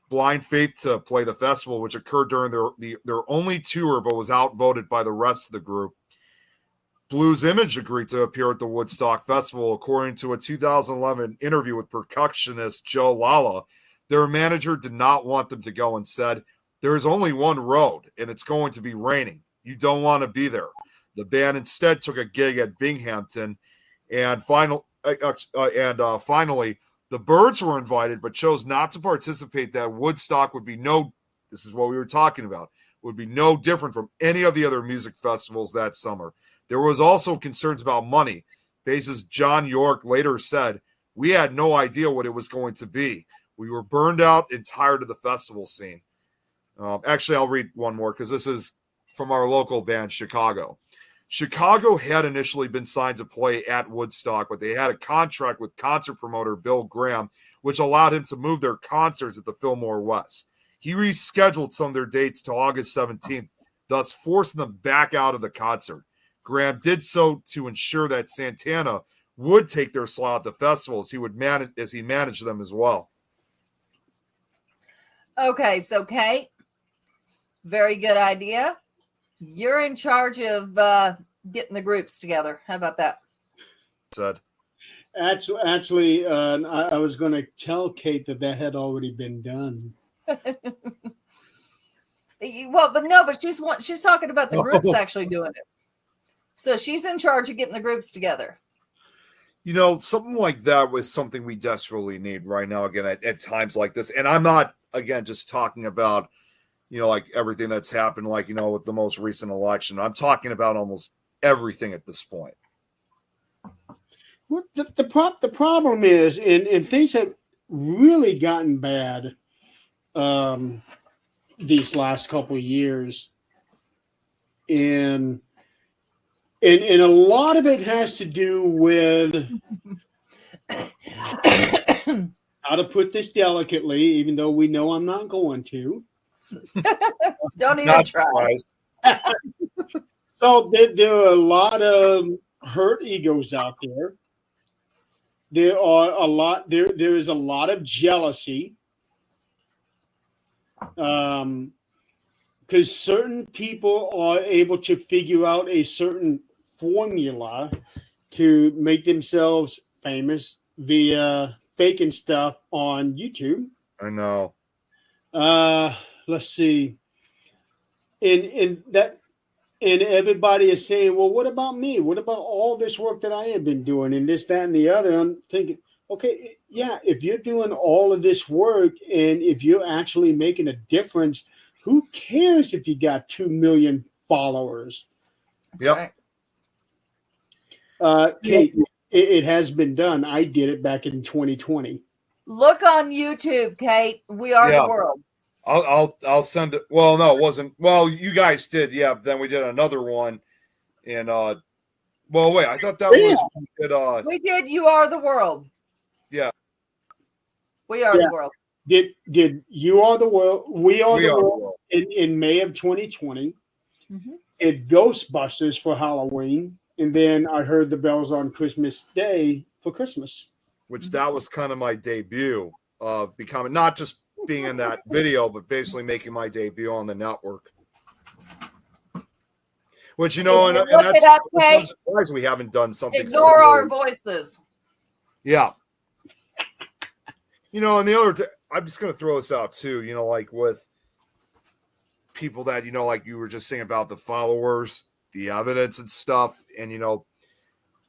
Blind Faith to play the festival, which occurred during their only tour, but was outvoted by the rest of the group. Blues Image agreed to appear at the Woodstock Festival. According to a 2011 interview with percussionist Joe Lala, their manager did not want them to go and said, "There is only one road, and it's going to be raining. You don't want to be there." The band instead took a gig at Binghamton, and finally, the Byrds were invited, but chose not to participate. That Woodstock would be this is what we were talking about, would be no different from any of the other music festivals that summer. There was also concerns about money. Bassist John York later said, "We had no idea what it was going to be. We were burned out and tired of the festival scene." Actually, I'll read one more because this is from our local band, Chicago. Chicago had initially been signed to play at Woodstock, but they had a contract with concert promoter Bill Graham, which allowed him to move their concerts at the Fillmore West. He rescheduled some of their dates to August 17th, thus forcing them back out of the concert. Graham did so to ensure that Santana would take their slot at the festival as he managed them as well. Okay, so Kate, very good idea. You're in charge of getting the groups together. How about that? Said. Actually, I was going to tell Kate that had already been done. Well, but she's talking about the groups actually doing it. So she's in charge of getting the groups together. You know, something like that was something we desperately need right now, again, at times like this. And I'm not, again, just talking about, like everything that's happened, with the most recent election. I'm talking about almost everything at this point. Well, the problem is, and things have really gotten bad these last couple of years. And And a lot of it has to do with how to put this delicately, even though we know I'm not going to. Don't even Not try. surprised. So there are a lot of hurt egos out there. There is a lot of jealousy. Because certain people are able to figure out a certain formula to make themselves famous via faking stuff on YouTube. I know. Let's see. And everybody is saying, well, what about me? What about all this work that I have been doing and this, that, and the other? I'm thinking, okay, yeah, if you're doing all of this work and if you're actually making a difference, who cares if you got 2 million followers? Yep. Kate, it has been done. I did it back in 2020. Look on YouTube, Kate. We are Yeah. the world. I'll send it. Well, no, it wasn't. Well, you guys did, yeah. Then we did another one, and well, wait, I thought that was we did. We did. You are the world. Yeah. We are the world. Did You Are the World? We Are We the Are the World World. in May of 2020. Mhm. It Ghostbusters for Halloween, and then I heard the bells on Christmas Day for Christmas. Which that was kind of my debut of becoming not just being in that video, but basically making my debut on the network. Which and Look that's it up, I'm Kate. surprised we haven't done something. Ignore our similar. voices. Yeah. And the other, I'm just going to throw this out too, like with people that, like you were just saying about the followers, the evidence and stuff. And,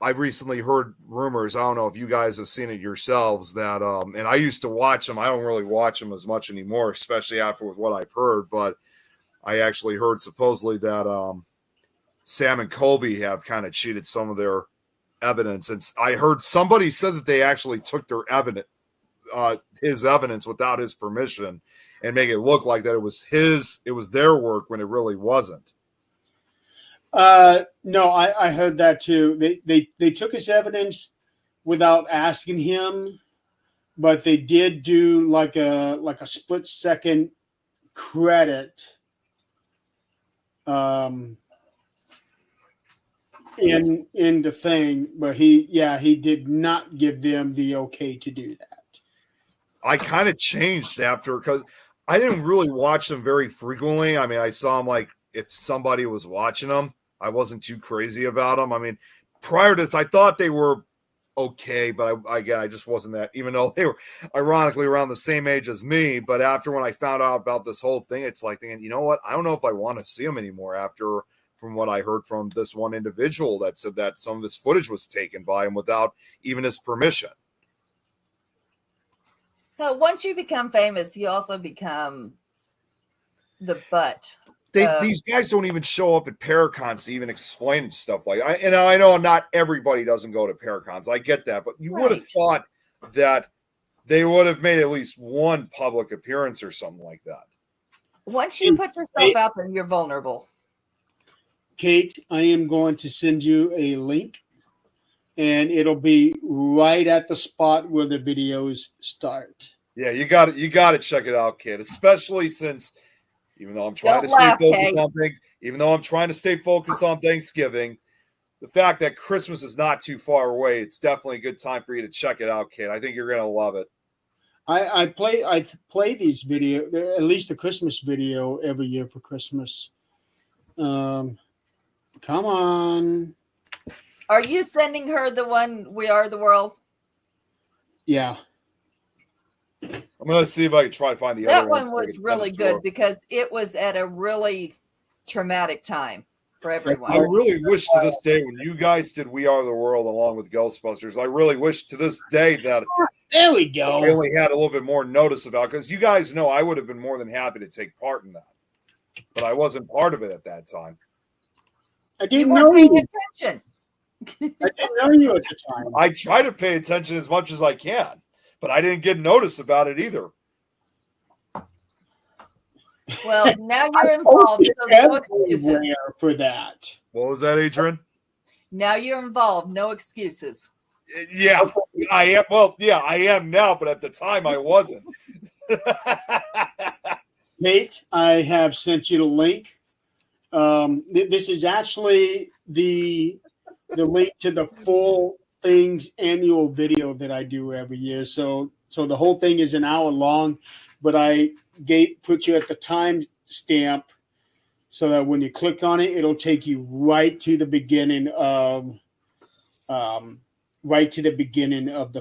I've recently heard rumors, I don't know if you guys have seen it yourselves, that, and I used to watch them. I don't really watch them as much anymore, especially after with what I've heard, but I actually heard supposedly that Sam and Colby have kind of cheated some of their evidence. And I heard somebody said that they actually took their evidence, his evidence without his permission and make it look like that it was their work when it really wasn't. No, I heard that too. They took his evidence without asking him, but they did do like a split second credit in the thing, but he did not give them the okay to do that. I kind of changed after because I didn't really watch them very frequently. I mean, I saw them like if somebody was watching them. I wasn't too crazy about them. I mean, prior to this, I thought they were okay, but I just wasn't that, even though they were ironically around the same age as me. But after when I found out about this whole thing, it's like thinking, you know what? I don't know if I want to see them anymore from what I heard from this one individual that said that some of his footage was taken by him without even his permission. Once you become famous, you also become the butt. These guys don't even show up at Paracons to even explain stuff like that. And I know not everybody doesn't go to Paracons. I get that, but you would have thought that they would have made at least one public appearance or something like that. Once you put yourself out there, you're vulnerable. Kate, I am going to send you a link, and it'll be right at the spot where the videos start. Yeah, you got to check it out, kid. Especially since, even though I'm trying to stay focused on Thanksgiving, the fact that Christmas is not too far away, it's definitely a good time for you to check it out, kid. I think you're gonna love it. I play these video, at least the Christmas video every year for Christmas. Come on. Are you sending her the one We Are the World? Yeah. I'm going to see if I can try to find the other one. That one was really good because it was at a really traumatic time for everyone. I really wish to this day, when you guys did We Are the World along with Ghostbusters, I really wish to this day that there we go. I only had a little bit more notice about it, because you guys know I would have been more than happy to take part in that. But I wasn't part of it at that time. I didn't You know weren't paying you. attention. I didn't know you at the time. I try to pay attention as much as I can, but I didn't get notice about it either. Well, now you're involved. So no excuses. For that. What was that, Adrian? Now you're involved. No excuses. Yeah, I am. Well, yeah, I am now, but at the time I wasn't. Nate, I have sent you the link. This is actually the link to the full things annual video that I do every year. So the whole thing is an hour long, but I put you at the time stamp so that when you click on it, it'll take you right to the beginning of the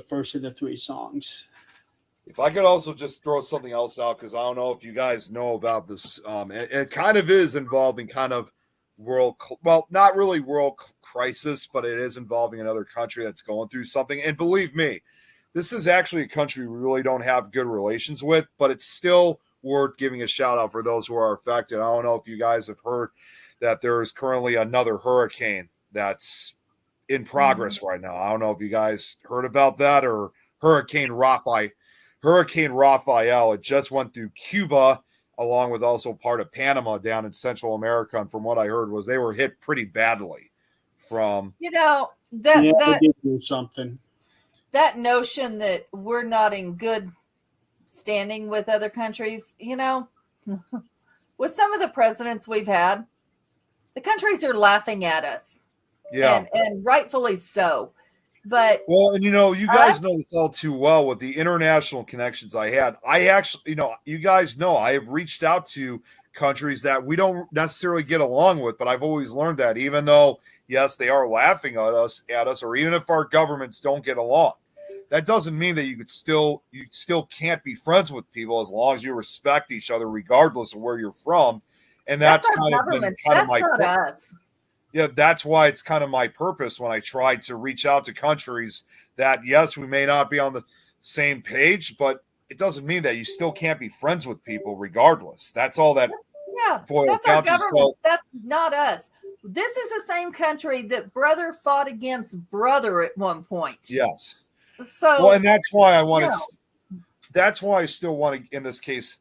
first of the 3 songs. If I could also just throw something else out, because I don't know if you guys know about this. It kind of is involving kind of not really world crisis, but it is involving another country that's going through something. And believe me, this is actually a country we really don't have good relations with, but it's still worth giving a shout out for those who are affected. I don't know if you guys have heard that there is currently another hurricane that's in progress right now. I don't know if you guys heard about that, or Hurricane Rafael. It just went through Cuba, along with also part of Panama down in Central America. And from what I heard was they were hit pretty badly from. You know, They did do something. that notion that we're not in good standing with other countries, you know, with some of the presidents we've had, the countries are laughing at us. Yeah. And rightfully so. But Well, and you guys know this all too well with the international connections I had. I actually, you guys know I have reached out to countries that we don't necessarily get along with, but I've always learned that even though, yes, they are laughing at us, or even if our governments don't get along, that doesn't mean that you still can't be friends with people as long as you respect each other, regardless of where you're from. And that's our kind of been government. kind of That's my not us. Yeah, that's why it's kind of my purpose when I try to reach out to countries that, yes, we may not be on the same page, but it doesn't mean that you still can't be friends with people regardless. That's all that Yeah, boils that's our down to. government. So, That's not us. This is the same country that brother fought against brother at one point. yes. So Well, and that's why I want to. Yeah. That's why I still want to, in this case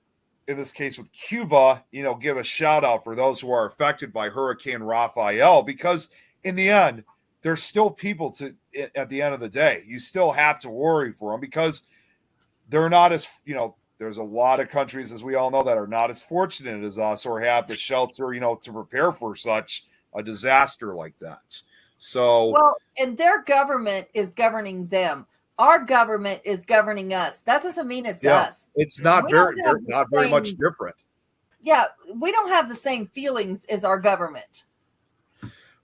with Cuba, give a shout out for those who are affected by Hurricane Rafael, because in the end, there's still people at the end of the day. You still have to worry for them because they're not as, there's a lot of countries, as we all know, that are not as fortunate as us or have the shelter, to prepare for such a disaster like that. So, well, and their government is governing them. Our government is governing us. That doesn't mean it's us. it's not We very, don't have they're the not very much same- different. Yeah, we don't have the same feelings as our government.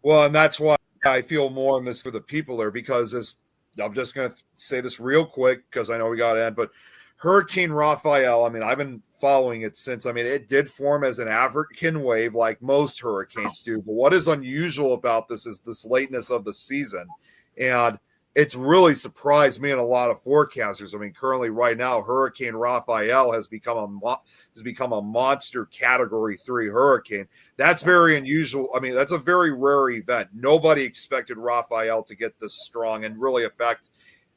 Well, and that's why I feel more on this for the people there, because I'm just going to say this real quick because I know we got to end, but Hurricane Rafael, I've been following it since, it did form as an African wave like most hurricanes do. But what is unusual about this is this lateness of the season. And it's really surprised me and a lot of forecasters. Currently right now, Hurricane Rafael has become a monster Category 3 hurricane. That's very unusual. That's a very rare event. Nobody expected Rafael to get this strong and really affect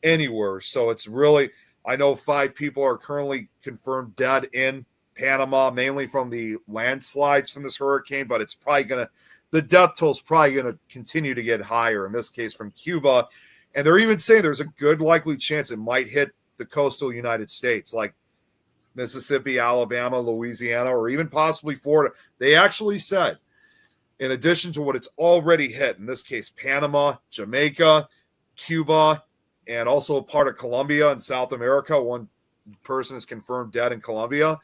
anywhere. So it's really, I know 5 people are currently confirmed dead in Panama, mainly from the landslides from this hurricane, but it's probably the death toll is probably going to continue to get higher, in this case from Cuba. And they're even saying there's a good likely chance it might hit the coastal United States, like Mississippi, Alabama, Louisiana, or even possibly Florida. They actually said, in addition to what it's already hit, in this case, Panama, Jamaica, Cuba, and also a part of Colombia and South America. One person is confirmed dead in Colombia.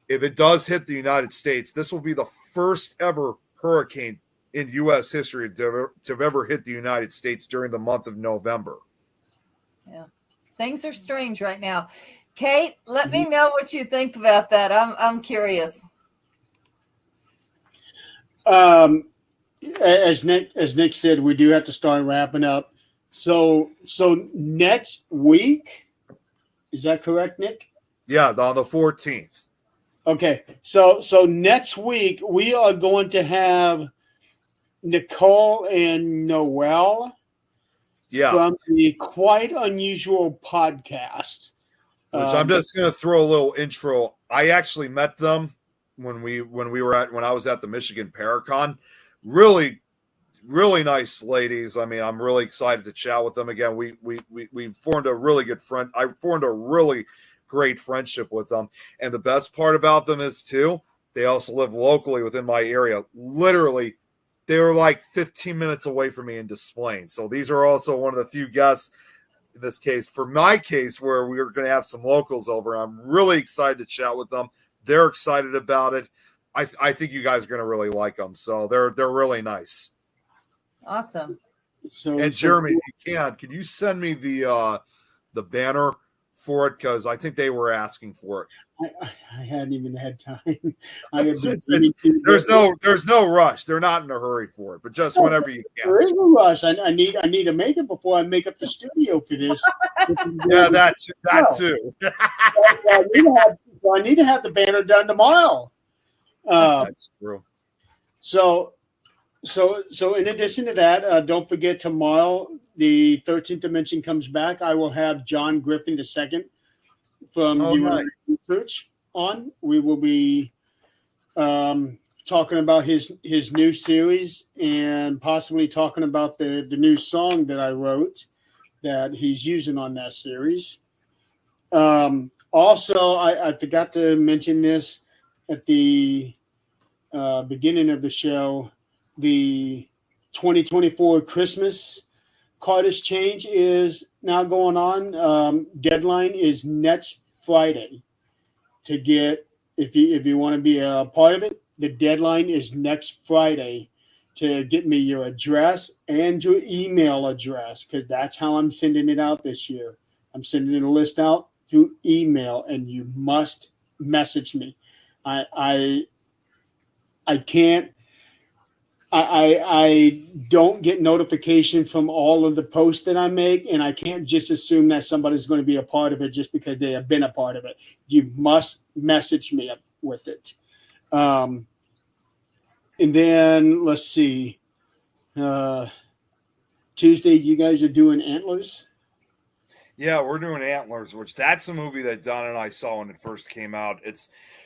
If it does hit the United States, this will be the first ever hurricane in U.S. history to have ever hit the United States during the month of November. Yeah, things are strange right now. Kate, let me know what you think about that. I'm curious. As Nick said, we do have to start wrapping up. So next week, is that correct, Nick? Yeah, on the 14th. Okay, so next week we are going to have Nicole and Noel from the Quite Unusual podcast. Which I'm just going to throw a little intro. I actually met them when I was at the Michigan Paracon. Really really nice ladies. I mean, I'm really excited to chat with them again. We formed a really good friend. I formed a really great friendship with them. And the best part about them is too, they also live locally within my area. Literally, they were like 15 minutes away from me in Des Plaines. So these are also one of the few guests in this case, for my case, where we were going to have some locals over. I'm really excited to chat with them. They're excited about it. I think you guys are going to really like them. So they're really nice. Awesome. And Jeremy, if you can you send me the banner for it? Because I think they were asking for it. I hadn't even had time. There's no rush. They're not in a hurry for it, but just whenever you can. There is no rush. I need to make it before I make up the studio for this. Yeah, that too. I need to have the banner done tomorrow. That's true. So in addition to that, don't forget tomorrow the 13th Dimension comes back. I will have John Griffin II from UNI Research on. We will be talking about his new series and possibly talking about the new song that I wrote that he's using on that series. Also, I forgot to mention this at the beginning of the show. The 2024 Christmas Cardist Change is now going on. Deadline is next Friday to get, if you want to be a part of it, the deadline is next Friday to get me your address and your email address, because that's how I'm sending it out this year. I'm sending a list out through email, and you must message me. I can't. I don't get notification from all of the posts that I make, and I can't just assume that somebody's going to be a part of it just because they have been a part of it. You must message me with it. And then let's see. Tuesday, you guys are doing Antlers? Yeah, we're doing Antlers, which that's a movie that Don and I saw when it first came out.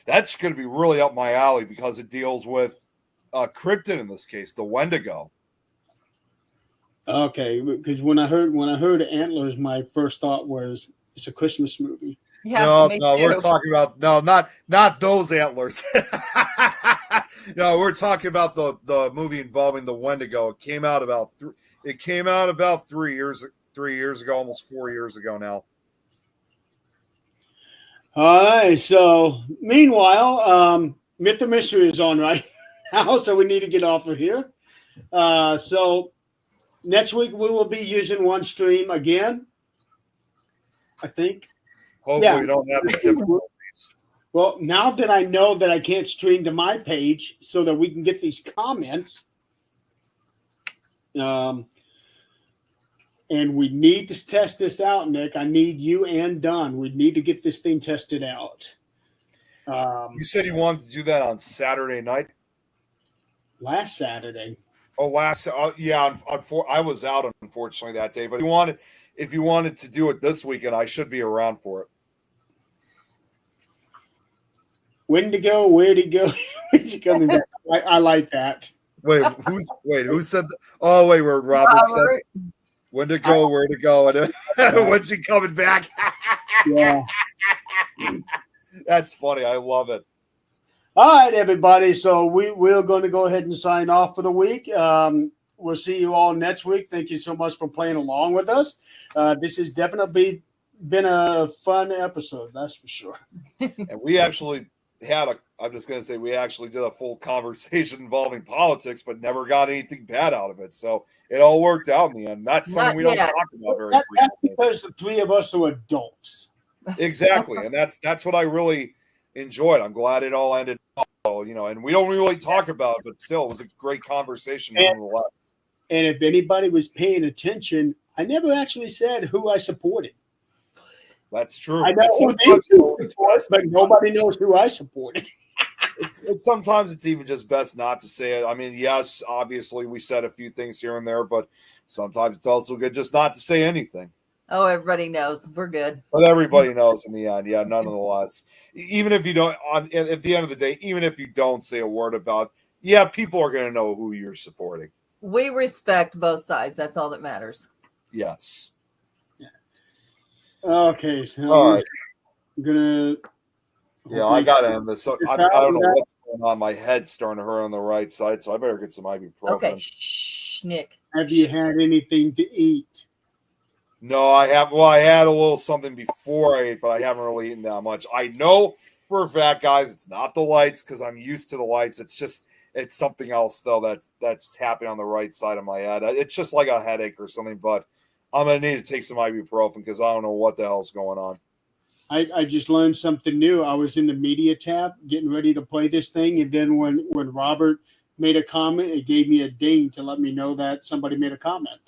That's going to be really up my alley because it deals with cryptid in this case, the Wendigo. Okay, because when I heard Antlers, my first thought was it's a Christmas movie. Yeah, no, me we're too. talking about not those antlers. No, we're talking about the movie involving the Wendigo. It came out about 3 years ago, almost 4 years ago now. All right. So meanwhile, Myth or Mystery is on right now, so we need to get off of here. So next week we will be using one stream again, I think. Hopefully we don't have the difficulties. Well, now that I know that I can't stream to my page so that we can get these comments, and we need to test this out, Nick. I need you and Don. We need to get this thing tested out. You said you wanted to do that on Saturday night? Last Saturday. Oh, yeah. I was out, unfortunately, that day. But if you wanted to do it this weekend, I should be around for it. When to go? Where to go? When's he coming back? I like that. Who said that? Oh, wait, where Robert said when to go, where to go, and when's she coming back? Yeah. That's funny. I love it. All right, everybody. So we're going to go ahead and sign off for the week. We'll see you all next week. Thank you so much for playing along with us. This has definitely been a fun episode, that's for sure. And we actually I'm just going to say we actually did a full conversation involving politics, but never got anything bad out of it. So it all worked out in the end. That's something we don't talk about very frequently. That's because the three of us are adults. Exactly. And that's what I really enjoyed. I'm glad it all ended up, and we don't really talk about it, but still it was a great conversation nonetheless. And if anybody was paying attention, I never actually said who I supported. That's true. I know who they support, but nobody knows who I supported. Sometimes it's even just best not to say it. I mean, yes, obviously we said a few things here and there, but sometimes it's also good just not to say anything. Oh, everybody knows. We're good. But everybody knows in the end. Yeah, nonetheless. Even if you don't, at the end of the day, even if you don't say a word about, people are going to know who you're supporting. We respect both sides. That's all that matters. Yes. Okay, so All right. I'm gonna. Yeah, I got to end this. I don't know what's going on. My head's starting to hurt on the right side, so I better get some ibuprofen. Okay, shh, Nick. Have you had anything to eat? No, I have. Well, I had a little something before I ate, but I haven't really eaten that much. I know for a fact, guys, it's not the lights because I'm used to the lights. It's something else though that's happening on the right side of my head. It's just like a headache or something. But I'm gonna need to take some ibuprofen because I don't know what the hell's going on. I just learned something new. I was in the media tab getting ready to play this thing, and then when Robert made a comment, it gave me a ding to let me know that somebody made a comment.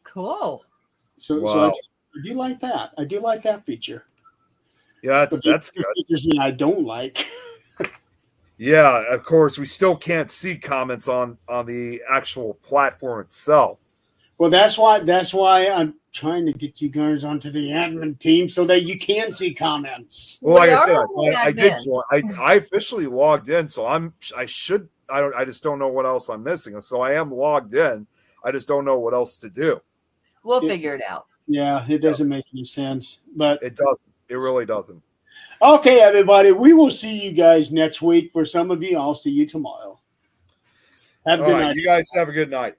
Cool. So Wow. I do like that. I do like that feature. Yeah, But that's there's good. features that I don't like. Yeah, of course, we still can't see comments on the actual platform itself. Well, that's why I'm trying to get you guys onto the admin team so that you can see comments. Well, like We I said, are on I did admin. join. I officially logged in, so I just don't know what else I'm missing. So I am logged in. I just don't know what else to do. We'll figure it out. Yeah, it doesn't make any sense. But It doesn't. It really doesn't. okay, everybody, we will see you guys next week. For some of you, I'll see you tomorrow. Have a All good right, night. you guys have a good night.